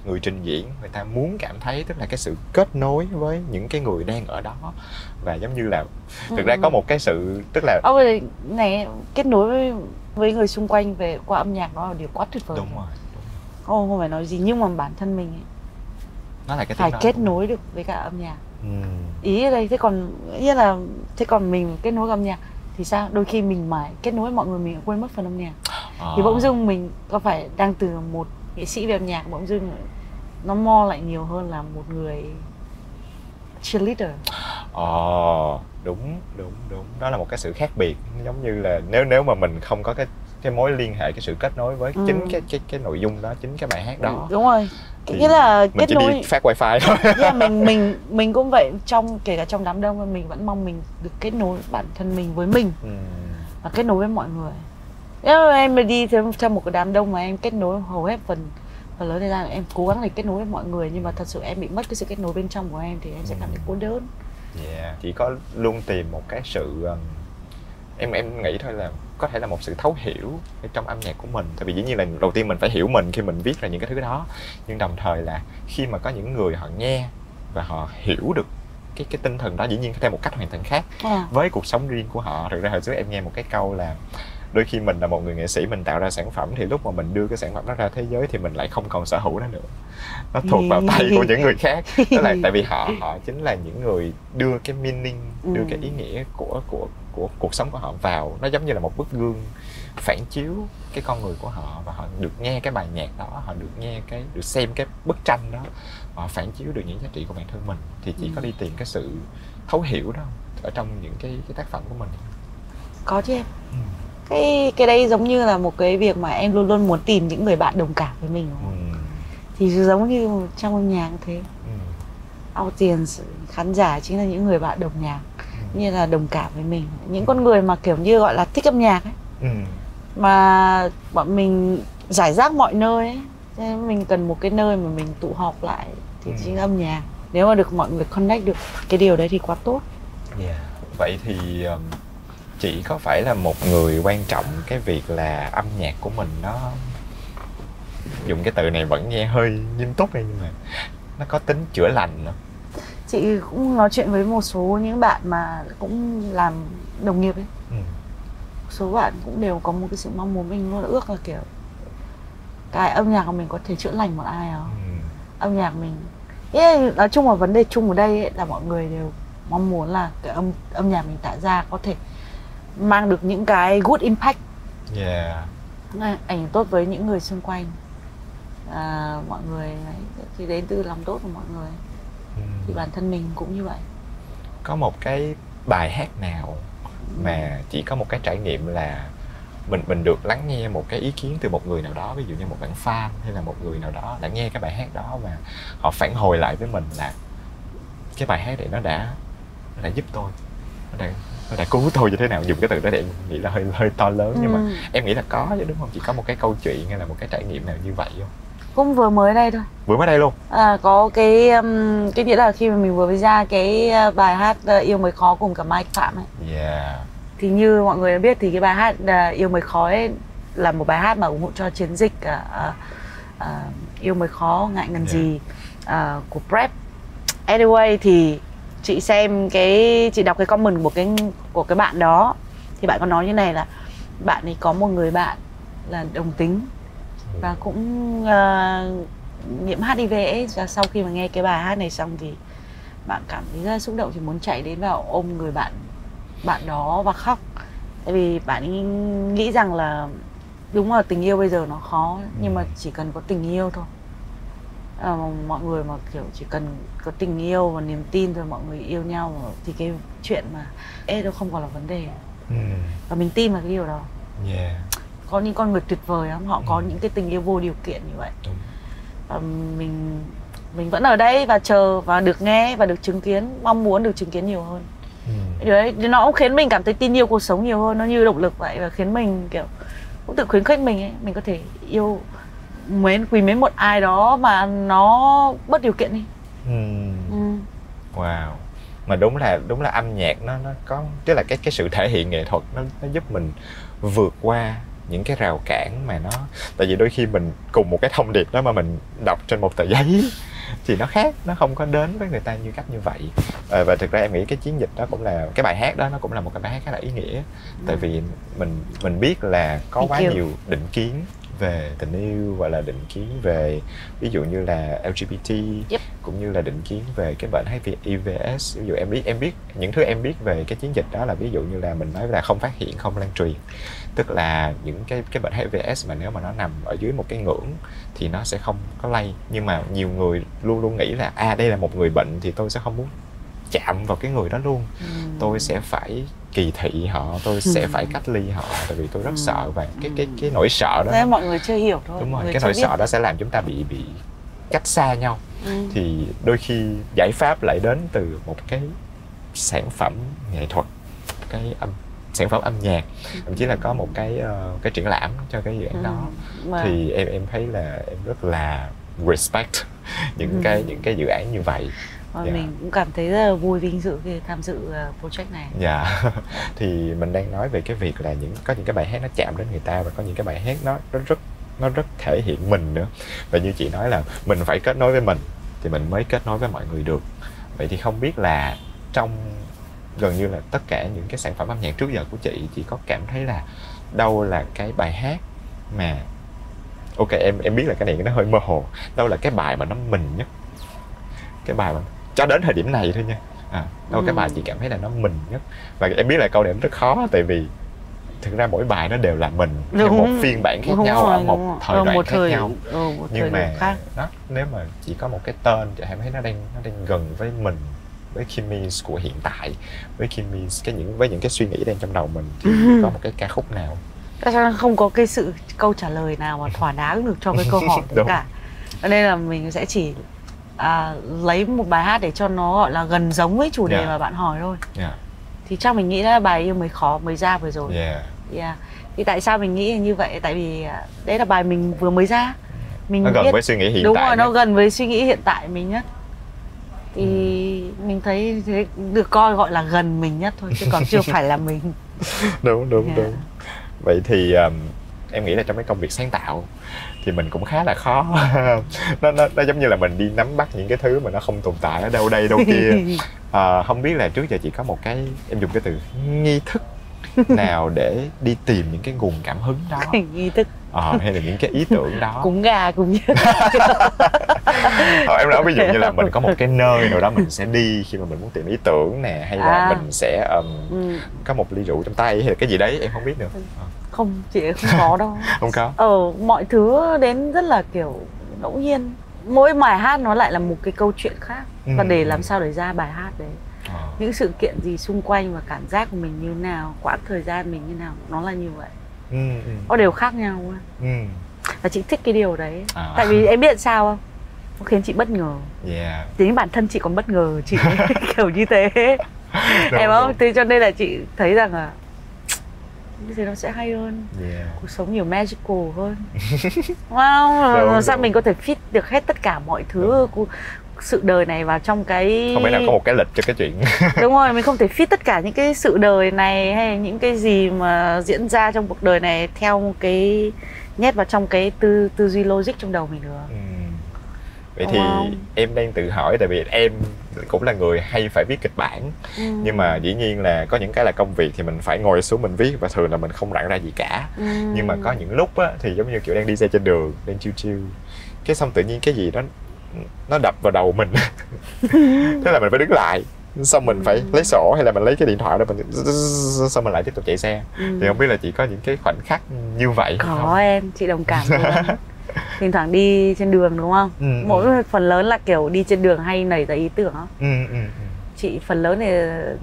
người trình diễn người ta muốn cảm thấy, tức là cái sự kết nối với những cái người đang ở đó. Và giống như là thực ra có một cái sự, tức là này kết nối với người xung quanh qua âm nhạc, nó là điều quá tuyệt vời. Đúng rồi. Không phải nói gì, nhưng mà bản thân mình ấy, nó là cái phải kết nối được với cả âm nhạc. Ý ở đây, thế còn mình kết nối với âm nhạc thì sao? Đôi khi mình mãi kết nối với mọi người mình quên mất phần âm nhạc. Thì bỗng dưng mình có phải đang từ một nghệ sĩ về âm nhạc, bỗng dưng nó mo lại nhiều hơn là một người cheerleader. Đúng. Đó là một cái sự khác biệt. Giống như là nếu mà mình không có cái mối liên hệ, cái sự kết nối với chính cái nội dung đó, chính cái bài hát đó. Đúng rồi. Nghĩa là mình kết nối, chỉ đi phát wifi thôi. mình cũng vậy, kể cả trong đám đông mình vẫn mong mình được kết nối bản thân mình với mình và kết nối với mọi người. Nếu em đi trong một cái đám đông mà em kết nối hầu hết phần lớn thời gian em cố gắng để kết nối với mọi người, nhưng mà thật sự em bị mất cái sự kết nối bên trong của em thì em sẽ cảm thấy cô đơn. Chỉ có luôn tìm một cái sự em nghĩ thôi, là có thể là một sự thấu hiểu trong âm nhạc của mình. Tại vì dĩ nhiên là đầu tiên mình phải hiểu mình khi mình viết ra những cái thứ đó, nhưng đồng thời là khi mà có những người họ nghe và họ hiểu được cái tinh thần đó, dĩ nhiên theo một cách hoàn toàn khác với cuộc sống riêng của họ. Thực ra hồi trước em nghe một cái câu là đôi khi mình là một người nghệ sĩ, mình tạo ra sản phẩm thì lúc mà mình đưa cái sản phẩm đó ra thế giới thì mình lại không còn sở hữu nó nữa, nó thuộc vào tay của những người khác. Đó là tại vì họ chính là những người đưa cái meaning, đưa cái ý nghĩa của cuộc sống của họ vào. Nó giống như là một bức gương phản chiếu cái con người của họ, và họ được nghe cái bài nhạc đó, họ được xem cái bức tranh đó, họ phản chiếu được những giá trị của bản thân mình. Thì chỉ có đi tìm cái sự thấu hiểu đó ở trong những cái tác phẩm của mình. Có chứ em. Cái đây giống như là một cái việc mà em luôn luôn muốn tìm những người bạn đồng cảm với mình, đúng không? Thì giống như trong âm nhạc thế. Audience, khán giả chính là những người bạn đồng nhạc, như là đồng cảm với mình, những con người mà kiểu như gọi là thích âm nhạc ấy. Mà bọn mình rải rác mọi nơi ấy, nên mình cần một cái nơi mà mình tụ họp lại thì chính là âm nhạc. Nếu mà được mọi người connect được cái điều đấy thì quá tốt. Vậy thì chị có phải là một người quan trọng cái việc là âm nhạc của mình nó, dùng cái từ này vẫn nghe hơi nghiêm túc đây, nhưng mà nó có tính chữa lành không? Chị cũng nói chuyện với một số những bạn mà cũng làm đồng nghiệp ấy. Một số bạn cũng đều có một cái sự mong muốn, mình luôn ước là kiểu cái âm nhạc của mình có thể chữa lành một ai không. Âm nhạc mình nói chung là vấn đề chung ở đây ấy, là mọi người đều mong muốn là cái âm nhạc mình tạo ra có thể mang được những cái good impact, ảnh hưởng tốt với những người xung quanh. Mọi người thì đến từ lòng tốt của mọi người. Thì bản thân mình cũng như vậy. Có một cái bài hát nào mà chỉ có một cái trải nghiệm là mình được lắng nghe một cái ý kiến từ một người nào đó, ví dụ như một bạn fan hay là một người nào đó đã nghe cái bài hát đó và họ phản hồi lại với mình là cái bài hát này nó đã giúp tôi, nó đã cứu tôi như thế nào. Dùng cái từ đó để em nghĩ là hơi to lớn, nhưng mà em nghĩ là có chứ, đúng không? Chỉ có một cái câu chuyện hay là một cái trải nghiệm nào như vậy không? Cũng vừa mới đây thôi. Vừa mới đây luôn? Có cái nghĩa là khi mà mình vừa mới ra cái bài hát Yêu Mới Khó cùng cả Mike Phạm ấy. Thì như mọi người đã biết thì cái bài hát Yêu Mới Khó ấy là một bài hát mà ủng hộ cho chiến dịch Yêu Mới Khó ngại ngần gì của Prep. Anyway thì chị xem chị đọc cái comment của cái bạn đó, thì bạn có nói như này là bạn ấy có một người bạn là đồng tính và cũng nhiễm HIV/AIDS, và sau khi mà nghe cái bài hát này xong thì bạn cảm thấy rất là xúc động, thì muốn chạy đến và ôm người bạn đó và khóc. Tại vì bạn ấy nghĩ rằng là đúng là tình yêu bây giờ nó khó, nhưng mà chỉ cần có tình yêu thôi. Mọi người mà kiểu chỉ cần có tình yêu và niềm tin thôi, mọi người yêu nhau thì cái chuyện mà nó không còn là vấn đề. Và mình tin vào cái điều đó. Có những con người tuyệt vời lắm, họ có những cái tình yêu vô điều kiện như vậy. Và mình vẫn ở đây và chờ và được nghe và được chứng kiến, mong muốn được chứng kiến nhiều hơn. Điều đấy nó cũng khiến mình cảm thấy tin yêu cuộc sống nhiều hơn, nó như động lực vậy, và khiến mình kiểu cũng tự khuyến khích mình ấy, mình có thể yêu quý mến một ai đó mà nó bất điều kiện đi. Wow. Mà đúng là âm nhạc nó có, tức là cái sự thể hiện nghệ thuật nó giúp mình vượt qua những cái rào cản mà nó, tại vì đôi khi mình cùng một cái thông điệp đó mà mình đọc trên một tờ giấy thì nó khác, nó không có đến với người ta như cách như vậy. Và thực ra em nghĩ cái chiến dịch đó cũng là, cái bài hát đó nó cũng là một cái bài hát khá là ý nghĩa. Tại vì mình biết là có quá nhiều định kiến về tình yêu, hoặc là định kiến về ví dụ như là LGBT, cũng như là định kiến về cái bệnh HIV/AIDS. Ví dụ em biết những thứ em biết về cái chiến dịch đó là ví dụ như là mình nói là không phát hiện, không lan truyền. Tức là những cái bệnh HIV/AIDS mà nếu mà nó nằm ở dưới một cái ngưỡng thì nó sẽ không có lây. Nhưng mà nhiều người luôn luôn nghĩ là đây là một người bệnh thì tôi sẽ không muốn chạm vào cái người đó luôn. Tôi sẽ phải kỳ thị họ, tôi sẽ phải cách ly họ, tại vì tôi rất sợ. Và cái nỗi sợ đó, thế mọi người chưa hiểu thôi. Đúng rồi, cái nỗi sợ đó sẽ làm chúng ta bị cách xa nhau. Thì đôi khi giải pháp lại đến từ một cái sản phẩm nghệ thuật, sản phẩm âm nhạc. Thậm chí là có một cái triển lãm cho cái dự án đó. Thì em thấy là em rất là respect những cái dự án như vậy. Mình cũng cảm thấy rất là vui vinh dự khi tham dự project này. Thì mình đang nói về cái việc là có những cái bài hát nó chạm đến người ta, và có những cái bài hát nó rất thể hiện mình nữa. Và như chị nói là mình phải kết nối với mình thì mình mới kết nối với mọi người được. Vậy thì không biết là trong gần như là tất cả những cái sản phẩm âm nhạc trước giờ của chị có cảm thấy là đâu là cái bài hát mà ok em biết là cái này nó hơi mơ hồ, đâu là cái bài mà nó mình nhất, cái bài mà cho đến thời điểm này thôi nha, đâu cái bài chị cảm thấy là nó mình nhất. Và em biết là câu này rất khó, tại vì thực ra mỗi bài nó đều là mình theo một phiên bản khác nhau ở một thời đoạn khác nhau. Nhưng mà đó, nếu mà chỉ có một cái tên thì em thấy nó đang gần với mình, với Kimmy của hiện tại, với Kimmy với những cái suy nghĩ đang trong đầu mình, thì có một cái ca khúc nào? Không có cái câu trả lời nào mà thỏa đáng được cho cái câu hỏi đấy cả. Cho nên là mình sẽ chỉ lấy một bài hát để cho nó gọi là gần giống với chủ đề mà bạn hỏi thôi. Thì chắc mình nghĩ là bài Yêu Mới Khó mới ra vừa rồi. Thì tại sao mình nghĩ như vậy? Tại vì đấy là bài mình vừa mới ra. Nó gần với suy nghĩ hiện đúng tại. Đúng rồi, nó gần với suy nghĩ hiện tại mình nhất. Thì mình thấy thế được coi gọi là gần mình nhất thôi, chứ còn chưa phải là mình. Đúng. Vậy thì em nghĩ là trong cái công việc sáng tạo thì mình cũng khá là khó. nó giống như là mình đi nắm bắt những cái thứ mà nó không tồn tại ở đâu đây đâu kia. Không biết là trước giờ chị có một cái, em dùng cái từ nghi thức nào để đi tìm những cái nguồn cảm hứng đó? Nghi thức hay là những cái ý tưởng đó? Cúng gà cũng như em nói ví dụ như là mình có một cái nơi nào đó mình sẽ đi khi mà mình muốn tìm ý tưởng nè, hay là mình sẽ có một ly rượu trong tay hay là cái gì đấy, em không biết nữa. Không, chị không có đâu. Không có. Mọi thứ đến rất là kiểu ngẫu nhiên. Mỗi bài hát nó lại là một cái câu chuyện khác. Và để làm sao để ra bài hát đấy, những sự kiện gì xung quanh và cảm giác của mình như nào, quãng thời gian mình như nào, nó là như vậy. Nó đều khác nhau. Và chị thích cái điều đấy. Tại vì em biết sao không? Nó khiến chị bất ngờ. Chính bản thân chị còn bất ngờ chị kiểu như thế. Em không? Thế cho nên là chị thấy rằng là như thế nó sẽ hay hơn. Cuộc sống nhiều magical hơn. Wow, sao mình có thể fit được hết tất cả mọi thứ của sự đời này vào trong cái... Không phải nào có một cái lịch cho cái chuyện. Đúng rồi, mình không thể fit tất cả những cái sự đời này hay những cái gì mà diễn ra trong cuộc đời này theo một cái nhét vào trong cái tư duy logic trong đầu mình được. Vậy thì em đang tự hỏi, tại vì em cũng là người hay phải viết kịch bản, nhưng mà dĩ nhiên là có những cái là công việc thì mình phải ngồi xuống mình viết, và thường là mình không rặn ra gì cả. Nhưng mà có những lúc á, thì giống như kiểu đang đi xe trên đường, đang chill, cái xong tự nhiên cái gì đó nó đập vào đầu mình. Thế là mình phải đứng lại, xong mình phải lấy sổ hay là mình lấy cái điện thoại đó mình xong mình lại tiếp tục chạy xe. Thì không biết là chị có những cái khoảnh khắc như vậy có không? Em, chị đồng cảm luôn. Thỉnh thoảng đi trên đường đúng không? Mỗi phần lớn là kiểu đi trên đường hay nảy ra ý tưởng không? Chị phần lớn thì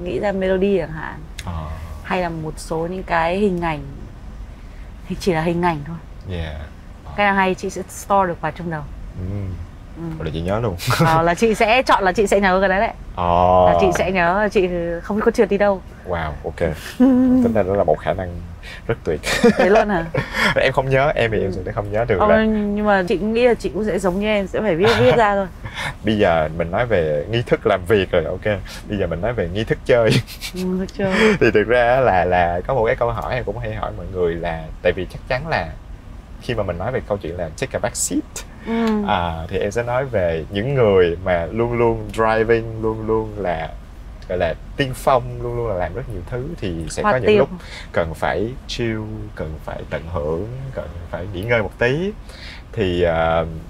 nghĩ ra melody chẳng hạn, hay là một số những cái hình ảnh thì chỉ là hình ảnh thôi. Cái nào hay chị sẽ store được vào trong đầu. Là chị nhớ luôn. Là chị sẽ chọn là chị sẽ nhớ cái đấy đấy. Là chị sẽ nhớ, chị không có trượt đi đâu. Wow, ok. Tính ra đó là một khả năng rất tuyệt. Thế luôn hả? Em không nhớ, em thì em sẽ không nhớ được. Nhưng mà chị nghĩ là chị cũng sẽ giống như em, sẽ phải viết ra thôi. Bây giờ mình nói về nghi thức làm việc rồi, ok. Bây giờ mình nói về nghi thức chơi. Thì thực ra là có một cái câu hỏi em cũng hay hỏi mọi người là, tại vì chắc chắn là khi mà mình nói về câu chuyện là take a back seat, thì em sẽ nói về những người mà luôn luôn driving, luôn luôn là gọi là tiên phong, luôn luôn là làm rất nhiều thứ, thì sẽ có những lúc cần phải chill, cần phải tận hưởng, cần phải nghỉ ngơi một tí. Thì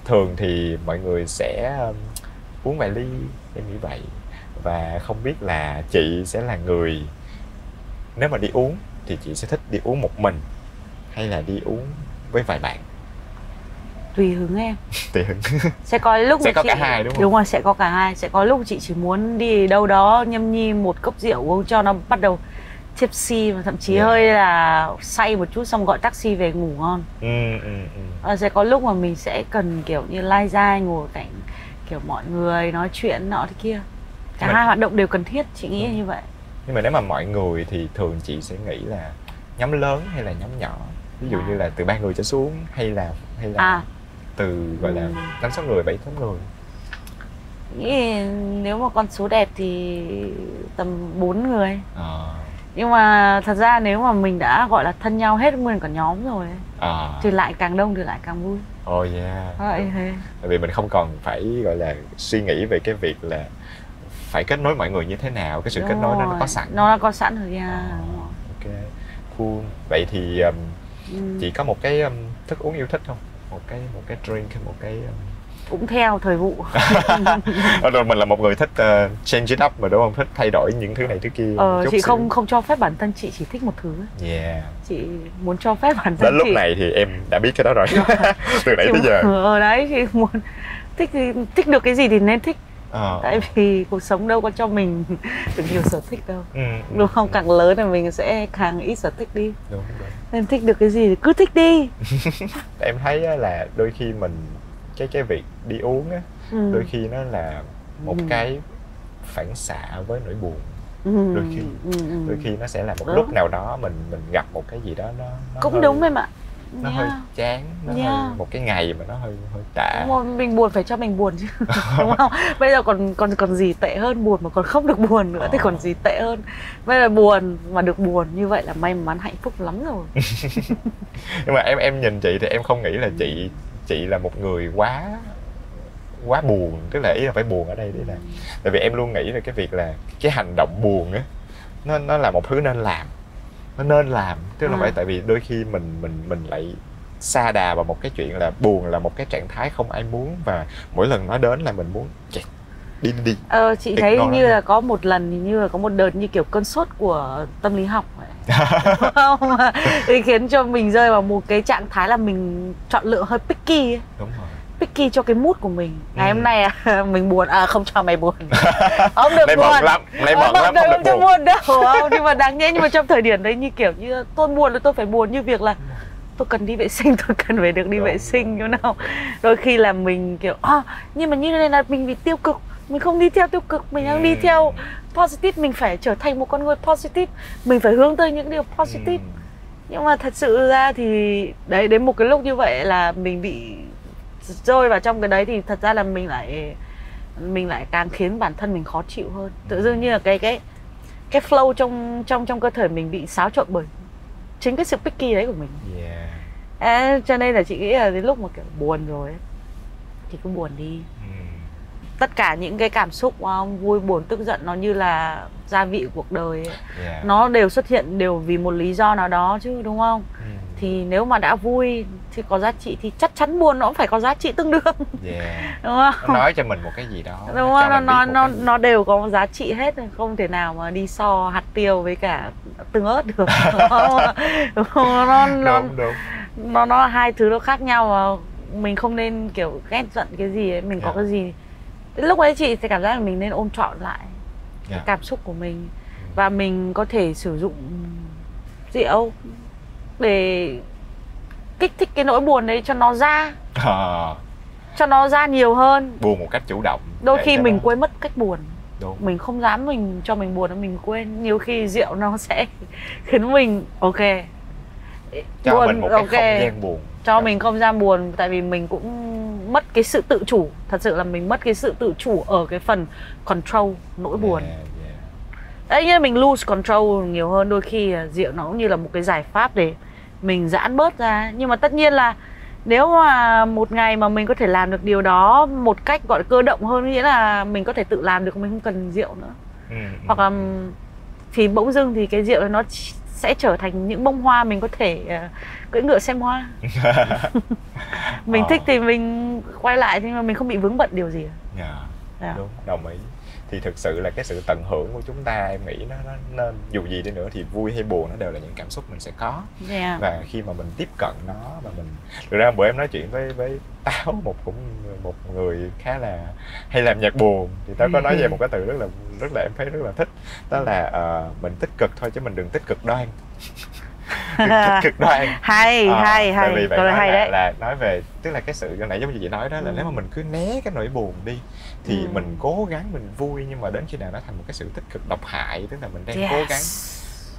thường thì mọi người sẽ uống vài ly, em nghĩ vậy. Và không biết là chị sẽ là người, nếu mà đi uống thì chị sẽ thích đi uống một mình hay là đi uống với vài bạn? Tùy hứng em. Tùy hứng. Sẽ có lúc sẽ có cả hai đúng không? Đúng rồi, sẽ có cả hai. Sẽ có lúc chị chỉ muốn đi đâu đó nhâm nhi một cốc rượu uống cho nó bắt đầu tipsy, và thậm chí hơi là say một chút, xong gọi taxi về ngủ ngon. Sẽ có lúc mà mình sẽ cần kiểu như lai dai ngồi cạnh kiểu mọi người nói chuyện nọ thế kia. Cả hai hoạt động đều cần thiết, chị nghĩ như vậy. Nhưng mà nếu mà mọi người thì thường chị sẽ nghĩ là nhóm lớn hay là nhóm nhỏ? Ví dụ như là từ 3 người trở xuống hay là từ gọi là 5-6 người, 7-8 người? Nghĩ nếu mà con số đẹp thì tầm 4 người. Nhưng mà thật ra nếu mà mình đã gọi là thân nhau hết nguyên cả nhóm rồi thì lại càng đông thì lại càng vui. Vậy thế. Tại vì mình không còn phải gọi là suy nghĩ về cái việc là phải kết nối mọi người như thế nào, cái sự kết nối đó nó có sẵn. Nó đã có sẵn rồi nha. Ok. Cool. Vậy thì chị có một cái thức uống yêu thích không? Một cái drink, một cái cũng theo thời vụ. Rồi mình là một người thích change it up mà đúng không? Thích thay đổi những thứ này thứ kia. Chị không cho phép bản thân chị chỉ thích một thứ. Yeah. Chị muốn cho phép bản thân đến lúc này thì em đã biết cái đó rồi. Từ nãy tới giờ. Đấy, chị muốn thích được cái gì thì nên thích. Tại vì cuộc sống đâu có cho mình được nhiều sở thích đâu. Đúng không? Càng lớn thì mình sẽ càng ít sở thích đi. Đúng. Nên thích được cái gì thì cứ thích đi. Em thấy là đôi khi mình cái việc đi uống á, đôi khi nó là một cái phản xạ với nỗi buồn. Đôi khi nó sẽ là một lúc nào đó mình gặp một cái gì đó nó cũng hơi, đúng em ạ. nó hơi chán, nó hơi một cái ngày mà nó hơi tệ. Mình buồn phải cho mình buồn chứ. Đúng không? Bây giờ còn gì tệ hơn buồn mà còn không được buồn nữa thì còn gì tệ hơn. Bây giờ buồn mà được buồn như vậy là may mắn hạnh phúc lắm rồi. Nhưng mà em nhìn chị thì em không nghĩ là chị là một người quá buồn, tức là ý là phải buồn ở đây để là tại vì em luôn nghĩ là cái việc là cái hành động buồn á nó là một thứ nên làm, tức là phải tại vì đôi khi mình lại sa đà vào một cái chuyện là buồn là một cái trạng thái không ai muốn, và mỗi lần nó đến là mình muốn đi. Chị thấy như là có một lần, như là có một đợt như kiểu cơn sốt của tâm lý học vậy. Không? Thì khiến cho mình rơi vào một cái trạng thái là mình chọn lựa hơi picky ấy. Đúng rồi. Picky cho cái mood của mình. Ngày hôm nay mình buồn, không cho mày buồn. Không được buồn. Bận lắm, không được cho buồn đâu. Nhưng mà đáng nhẽ, nhưng mà trong thời điểm đấy như kiểu như tôi buồn là tôi phải buồn, như việc là tôi cần đi vệ sinh, tôi cần phải được đi vệ sinh như nào. Đôi khi là mình kiểu nhưng mà như thế này là mình bị tiêu cực. Mình không đi theo tiêu cực, mình đang đi theo positive. Mình phải trở thành một con người positive, mình phải hướng tới những điều positive. Nhưng mà thật sự ra thì đấy, đến một cái lúc như vậy là mình bị rơi vào trong cái đấy, thì thật ra là mình lại càng khiến bản thân mình khó chịu hơn. Tự dưng như là cái flow trong cơ thể mình bị xáo trộn bởi chính cái sự picky đấy của mình. Cho nên là chị nghĩ là đến lúc mà kiểu buồn rồi ấy, thì cứ buồn đi. Tất cả những cái cảm xúc vui buồn tức giận nó như là gia vị của cuộc đời ấy. Nó đều xuất hiện đều vì một lý do nào đó chứ, đúng không? Thì nếu mà đã vui thì có giá trị thì chắc chắn buồn nó cũng phải có giá trị tương đương. Đúng không? Nó nói cho mình một cái gì đó. Đúng không? Nó đều có giá trị hết, không thể nào mà đi so hạt tiêu với cả tương ớt được. Đúng không? Nó hai thứ nó khác nhau mà mình không nên kiểu ghét giận cái gì ấy, mình có cái gì. Lúc ấy chị thì cảm giác là mình nên ôn trọn lại cái cảm xúc của mình, và mình có thể sử dụng rượu để kích thích cái nỗi buồn đấy cho nó ra, cho nó ra nhiều hơn. Buồn một cách chủ động. Đôi khi mình quên mất cách buồn. Đúng. Mình không dám mình cho mình buồn, mình quên. Nhiều khi rượu nó sẽ khiến mình cho mình một cái không gian buồn, cho mình không gian buồn. Tại vì mình cũng mất cái sự tự chủ. Thật sự là mình mất cái sự tự chủ ở cái phần control nỗi buồn. Đấy, như mình lose control nhiều hơn. Đôi khi rượu nó cũng như là một cái giải pháp để mình giãn bớt ra. Nhưng mà tất nhiên là nếu mà một ngày mà mình có thể làm được điều đó một cách gọi là cơ động hơn, nghĩa là mình có thể tự làm được, mình không cần rượu nữa. Hoặc là thì bỗng dưng thì cái rượu này nó sẽ trở thành những bông hoa, mình có thể cưỡi ngựa xem hoa. Mình thích thì mình quay lại, nhưng mà mình không bị vướng bận điều gì. Đúng, đồng ý. Thì thực sự là cái sự tận hưởng của chúng ta, em nghĩ nó nên, dù gì đi nữa thì vui hay buồn nó đều là những cảm xúc mình sẽ có. Và khi mà mình tiếp cận nó, và mình thực ra bữa em nói chuyện với Táo, một người khá là hay làm nhạc buồn, thì Táo có nói về một cái từ rất là em thấy rất là thích, đó là mình tích cực thôi chứ mình đừng tích cực đoan. Cực đoan. Hay tại vì vậy nói là nói về, tức là cái sự nãy giống như chị nói đó, là nếu mà mình cứ né cái nỗi buồn đi thì mình cố gắng mình vui, nhưng mà đến khi nào nó thành một cái sự tích cực độc hại, tức là mình đang cố gắng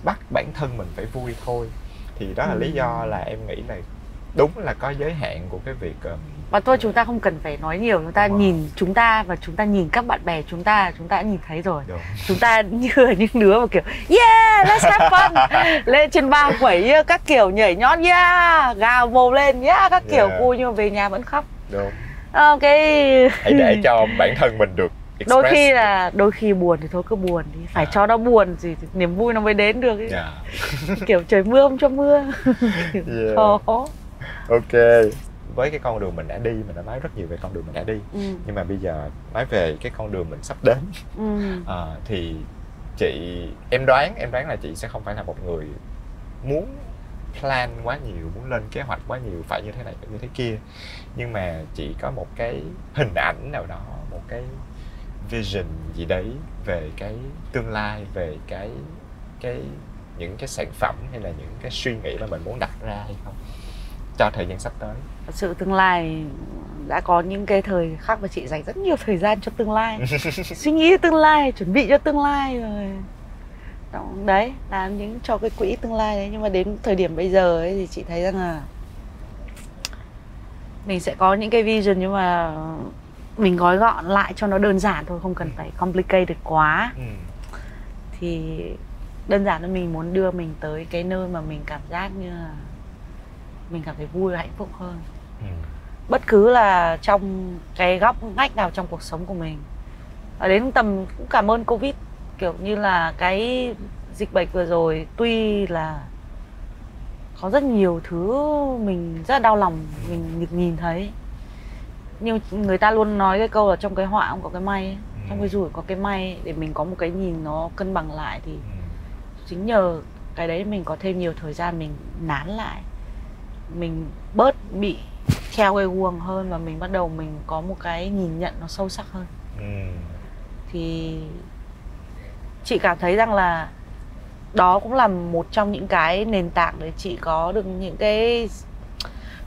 bắt bản thân mình phải vui thôi, thì đó là lý do là em nghĩ là đúng là có giới hạn của cái việc. Và thôi chúng ta không cần phải nói nhiều, chúng ta nhìn chúng ta và chúng ta nhìn các bạn bè chúng ta đã nhìn thấy rồi. Chúng ta như là những đứa mà kiểu let's have fun, lên trên bar quẩy các kiểu, nhảy nhót gào mồm lên các kiểu vui, nhưng mà về nhà vẫn khóc. Đúng. Hãy để cho bản thân mình được đôi khi buồn thì thôi cứ buồn đi, phải cho nó buồn thì niềm vui nó mới đến được ấy. Kiểu trời mưa không cho mưa. Khó. Ok, với cái con đường mình đã đi, mình đã nói rất nhiều về con đường mình đã đi, nhưng mà bây giờ nói về cái con đường mình sắp đến. Thì em đoán là chị sẽ không phải là một người muốn plan quá nhiều, muốn lên kế hoạch quá nhiều, phải như thế này, phải như thế kia, nhưng mà chị có một cái hình ảnh nào đó, một cái vision gì đấy về cái tương lai, về những cái sản phẩm hay là những cái suy nghĩ mà mình muốn đặt ra hay không cho thời gian sắp tới? Thật sự tương lai đã có những cái thời khắc mà chị dành rất nhiều thời gian cho tương lai. Suy nghĩ tương lai, chuẩn bị cho tương lai rồi. Đấy, làm những cho cái quỹ tương lai đấy. Nhưng mà đến thời điểm bây giờ ấy thì chị thấy rằng là mình sẽ có những cái vision, nhưng mà mình gói gọn lại cho nó đơn giản thôi, không cần phải complicated quá. Thì đơn giản là mình muốn đưa mình tới cái nơi mà mình cảm giác như là mình cảm thấy vui và hạnh phúc hơn. Bất cứ là trong cái góc ngách nào trong cuộc sống của mình. Và đến tầm cũng cảm ơn Covid, kiểu như là cái dịch bệnh vừa rồi tuy là có rất nhiều thứ mình rất là đau lòng mình nhìn thấy, nhưng người ta luôn nói cái câu là trong cái họa cũng có cái may ấy. Trong cái rủi có cái may ấy, để mình có một cái nhìn nó cân bằng lại. Thì chính nhờ cái đấy mình có thêm nhiều thời gian mình nán lại, mình bớt bị theo cái guồng hơn, và mình bắt đầu mình có một cái nhìn nhận nó sâu sắc hơn. Thì chị cảm thấy rằng là đó cũng là một trong những cái nền tảng để chị có được những cái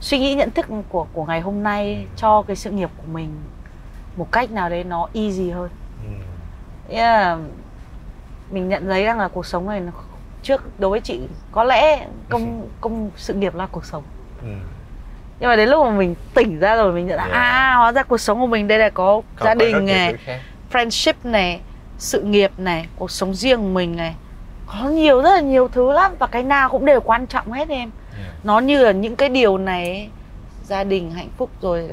suy nghĩ, nhận thức của ngày hôm nay cho cái sự nghiệp của mình một cách nào đấy nó easy hơn. Yeah. Mình nhận thấy rằng là cuộc sống này trước đối với chị có lẽ công sự nghiệp là cuộc sống. Nhưng mà đến lúc mà mình tỉnh ra rồi mình nhận ra hóa ra cuộc sống của mình đây là có gia đình này, friendship này, sự nghiệp này, cuộc sống riêng của mình này, có rất là nhiều thứ lắm, và cái nào cũng đều quan trọng hết em. Nó như là những cái điều này ấy, gia đình, hạnh phúc, rồi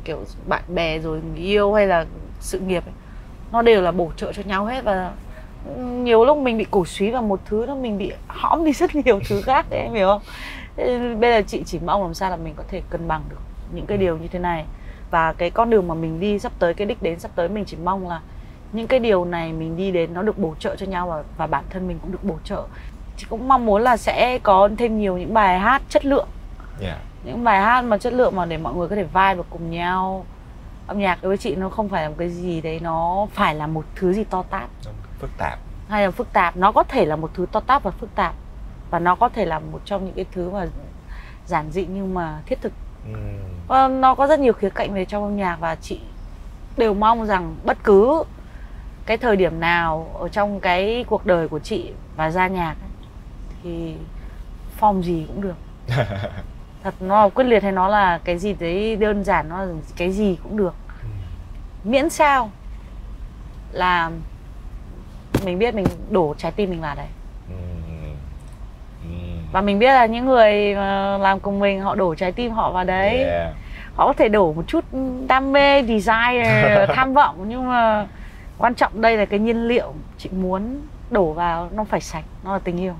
kiểu bạn bè, rồi người yêu hay là sự nghiệp ấy, nó đều là bổ trợ cho nhau hết. Và nhiều lúc mình bị cổ súy vào một thứ, nó mình bị hõm đi rất nhiều thứ khác đấy, em hiểu không? Bây giờ chị chỉ mong làm sao là mình có thể cân bằng được những cái điều như thế này. Và cái con đường mà mình đi sắp tới, cái đích đến sắp tới, mình chỉ mong là những cái điều này mình đi đến nó được bổ trợ cho nhau, và bản thân mình cũng được bổ trợ. Chị cũng mong muốn là sẽ có thêm nhiều những bài hát chất lượng, những bài hát mà chất lượng mà để mọi người có thể vibe được cùng nhau. Âm nhạc đối với chị nó không phải là một cái gì đấy, nó phải là một thứ gì to tát, phức tạp, hay là phức tạp. Nó có thể là một thứ to tát và phức tạp, và nó có thể là một trong những cái thứ mà giản dị nhưng mà thiết thực. Nó có rất nhiều khía cạnh về trong âm nhạc, và chị đều mong rằng bất cứ cái thời điểm nào ở trong cái cuộc đời của chị và ra nhạc ấy, thì form gì cũng được. Thật, nó là quyết liệt hay nó là cái gì đấy đơn giản, nó là cái gì cũng được, miễn sao là mình biết mình đổ trái tim mình vào đấy. Và mình biết là những người mà làm cùng mình, họ đổ trái tim họ vào đấy. Họ có thể đổ một chút đam mê, desire, tham vọng, nhưng mà quan trọng đây là cái nhiên liệu chị muốn đổ vào nó phải sạch, nó là tình yêu.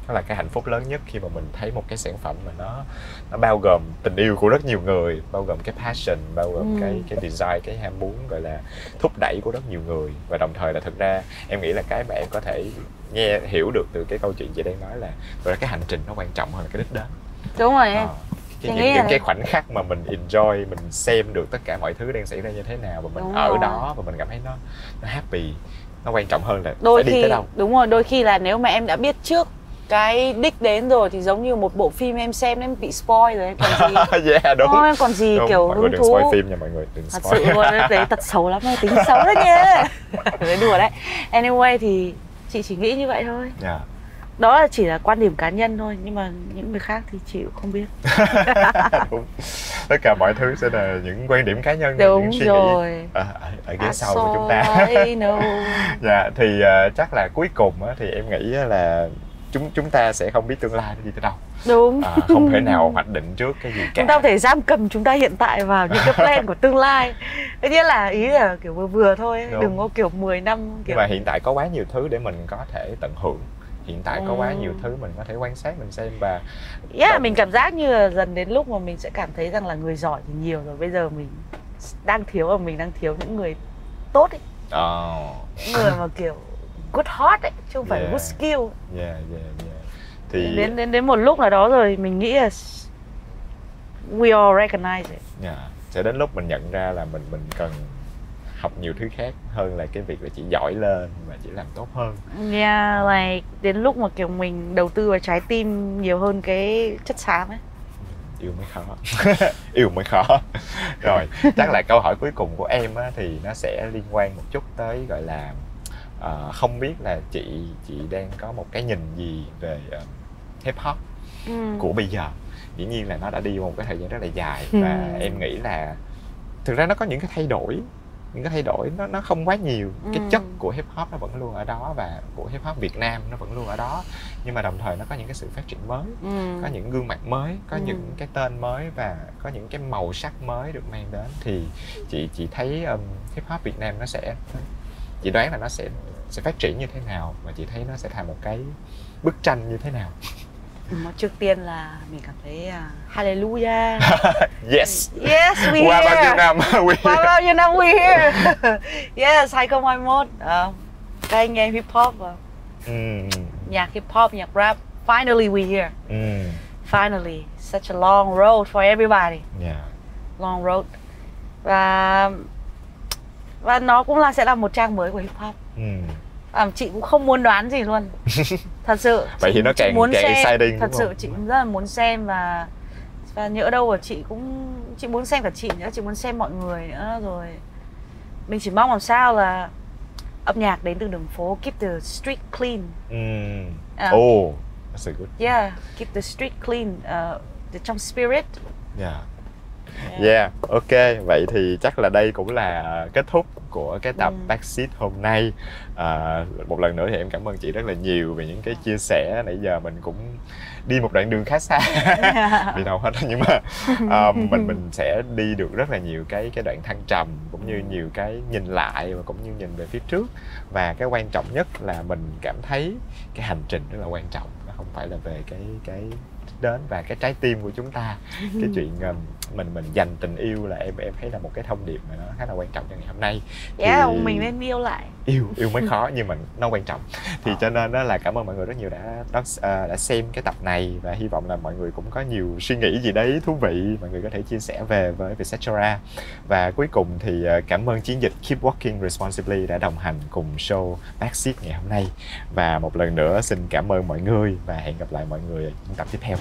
Đó là cái hạnh phúc lớn nhất khi mà mình thấy một cái sản phẩm mà nó bao gồm tình yêu của rất nhiều người, bao gồm cái passion, bao gồm cái desire, cái ham muốn, gọi là thúc đẩy của rất nhiều người. Và đồng thời là thực ra em nghĩ là cái mà em có thể nghe hiểu được từ cái câu chuyện chị đang nói là cái hành trình nó quan trọng hơn là cái đích đến. Đúng rồi em. Những cái khoảnh khắc mà mình enjoy, mình xem được tất cả mọi thứ đang xảy ra như thế nào, và mình ở đó và mình cảm thấy nó happy, nó quan trọng hơn là phải đi tới đâu. Đúng rồi, đôi khi là nếu mà em đã biết trước cái đích đến rồi thì giống như một bộ phim em xem em bị spoil rồi, còn gì. Đúng. Em còn gì đúng. Kiểu hứng thú. Spoil phim nha mọi người, đừng thật spoil. Sự luôn đấy, tật xấu lắm, tính xấu đấy nha. Đấy, đùa đấy. Anyway thì chị chỉ nghĩ như vậy thôi. Đó là chỉ là quan điểm cá nhân thôi, nhưng mà những người khác thì chị cũng không biết. Đúng. Tất cả mọi thứ sẽ là những quan điểm cá nhân, đúng những suy rồi. nghĩ ở ghế sau của chúng ta. Thì chắc là cuối cùng thì em nghĩ là chúng ta sẽ không biết tương lai nó đi tới đâu. Đúng. Không thể nào hoạch định trước cái gì cả. Chúng ta có thể giam cầm chúng ta hiện tại vào những cái plan của tương lai. Thế nghĩa là ý là kiểu vừa vừa thôi ấy. Đừng có kiểu 10 năm kiểu... Nhưng mà hiện tại có quá nhiều thứ để mình có thể tận hưởng. Hiện tại có quá nhiều thứ mình có thể quan sát, mình xem và mình cảm giác như là dần đến lúc mà mình sẽ cảm thấy rằng là người giỏi thì nhiều rồi. Bây giờ mình đang thiếu những người tốt ấy. Những người mà kiểu good heart ấy, chứ không phải good skill. Thì đến một lúc nào đó rồi mình nghĩ là we all recognize it. Sẽ đến lúc mình nhận ra là mình cần học nhiều thứ khác hơn là cái việc là chỉ giỏi lên và chỉ làm tốt hơn. Like đến lúc mà kiểu mình đầu tư vào trái tim nhiều hơn cái chất xám ấy. Yêu mới khó. Yêu mới khó. Rồi, chắc là câu hỏi cuối cùng của em á, thì nó sẽ liên quan một chút tới gọi là không biết là chị đang có một cái nhìn gì về hip hop của bây giờ. Dĩ nhiên là nó đã đi một cái thời gian rất là dài và em nghĩ là thực ra nó có những cái thay đổi nó không quá nhiều. Cái chất của hip hop nó vẫn luôn ở đó và của hip hop Việt Nam nó vẫn luôn ở đó, nhưng mà đồng thời nó có những cái sự phát triển mới, có những gương mặt mới, có những cái tên mới và có những cái màu sắc mới được mang đến. Thì chị thấy hip hop Việt Nam chị đoán là nó sẽ phát triển như thế nào và chị thấy nó sẽ thành một cái bức tranh như thế nào? Trước tiên là mình cảm thấy hallelujah. Yes, we qua here. Bao nhiêu năm bao nhiêu năm we here. Yes, 2021. Các anh em hip hop và nhạc hip hop, nhạc rap, finally we here. Finally, such a long road for everybody. Long road. Và nó cũng sẽ là một trang mới của hip hop. Chị cũng không muốn đoán gì luôn. Thật sự. Vậy thì nó càng exciting. Thật sự chị cũng rất là muốn xem và nhỡ đâu chị muốn xem cả chị nữa, chị muốn xem mọi người nữa. Rồi mình chỉ mong làm sao là âm nhạc đến từ đường phố, keep the street clean. That's a good. Keep the street clean, trong spirit. Ok, vậy thì chắc là đây cũng là kết thúc của cái tập Backseat hôm nay. Một lần nữa thì em cảm ơn chị rất là nhiều về những cái chia sẻ. Nãy giờ mình cũng đi một đoạn đường khá xa đi đâu hết, nhưng mà mình sẽ đi được rất là nhiều cái đoạn thăng trầm, cũng như nhiều cái nhìn lại và cũng như nhìn về phía trước. Và cái quan trọng nhất là mình cảm thấy cái hành trình rất là quan trọng, nó không phải là về cái đến và cái trái tim của chúng ta. Cái chuyện mình dành tình yêu là em thấy là một cái thông điệp mà nó khá là quan trọng cho ngày hôm nay. Mình nên yêu lại. Yêu mới khó nhưng mà nó quan trọng. Thì cho nên đó là cảm ơn mọi người rất nhiều đã xem cái tập này, và hy vọng là mọi người cũng có nhiều suy nghĩ gì đấy thú vị mọi người có thể chia sẻ về với Vietcetera. Và cuối cùng thì cảm ơn chiến dịch Keep Walking Responsibly đã đồng hành cùng show Backseat ngày hôm nay. Và một lần nữa xin cảm ơn mọi người và hẹn gặp lại mọi người ở những tập tiếp theo.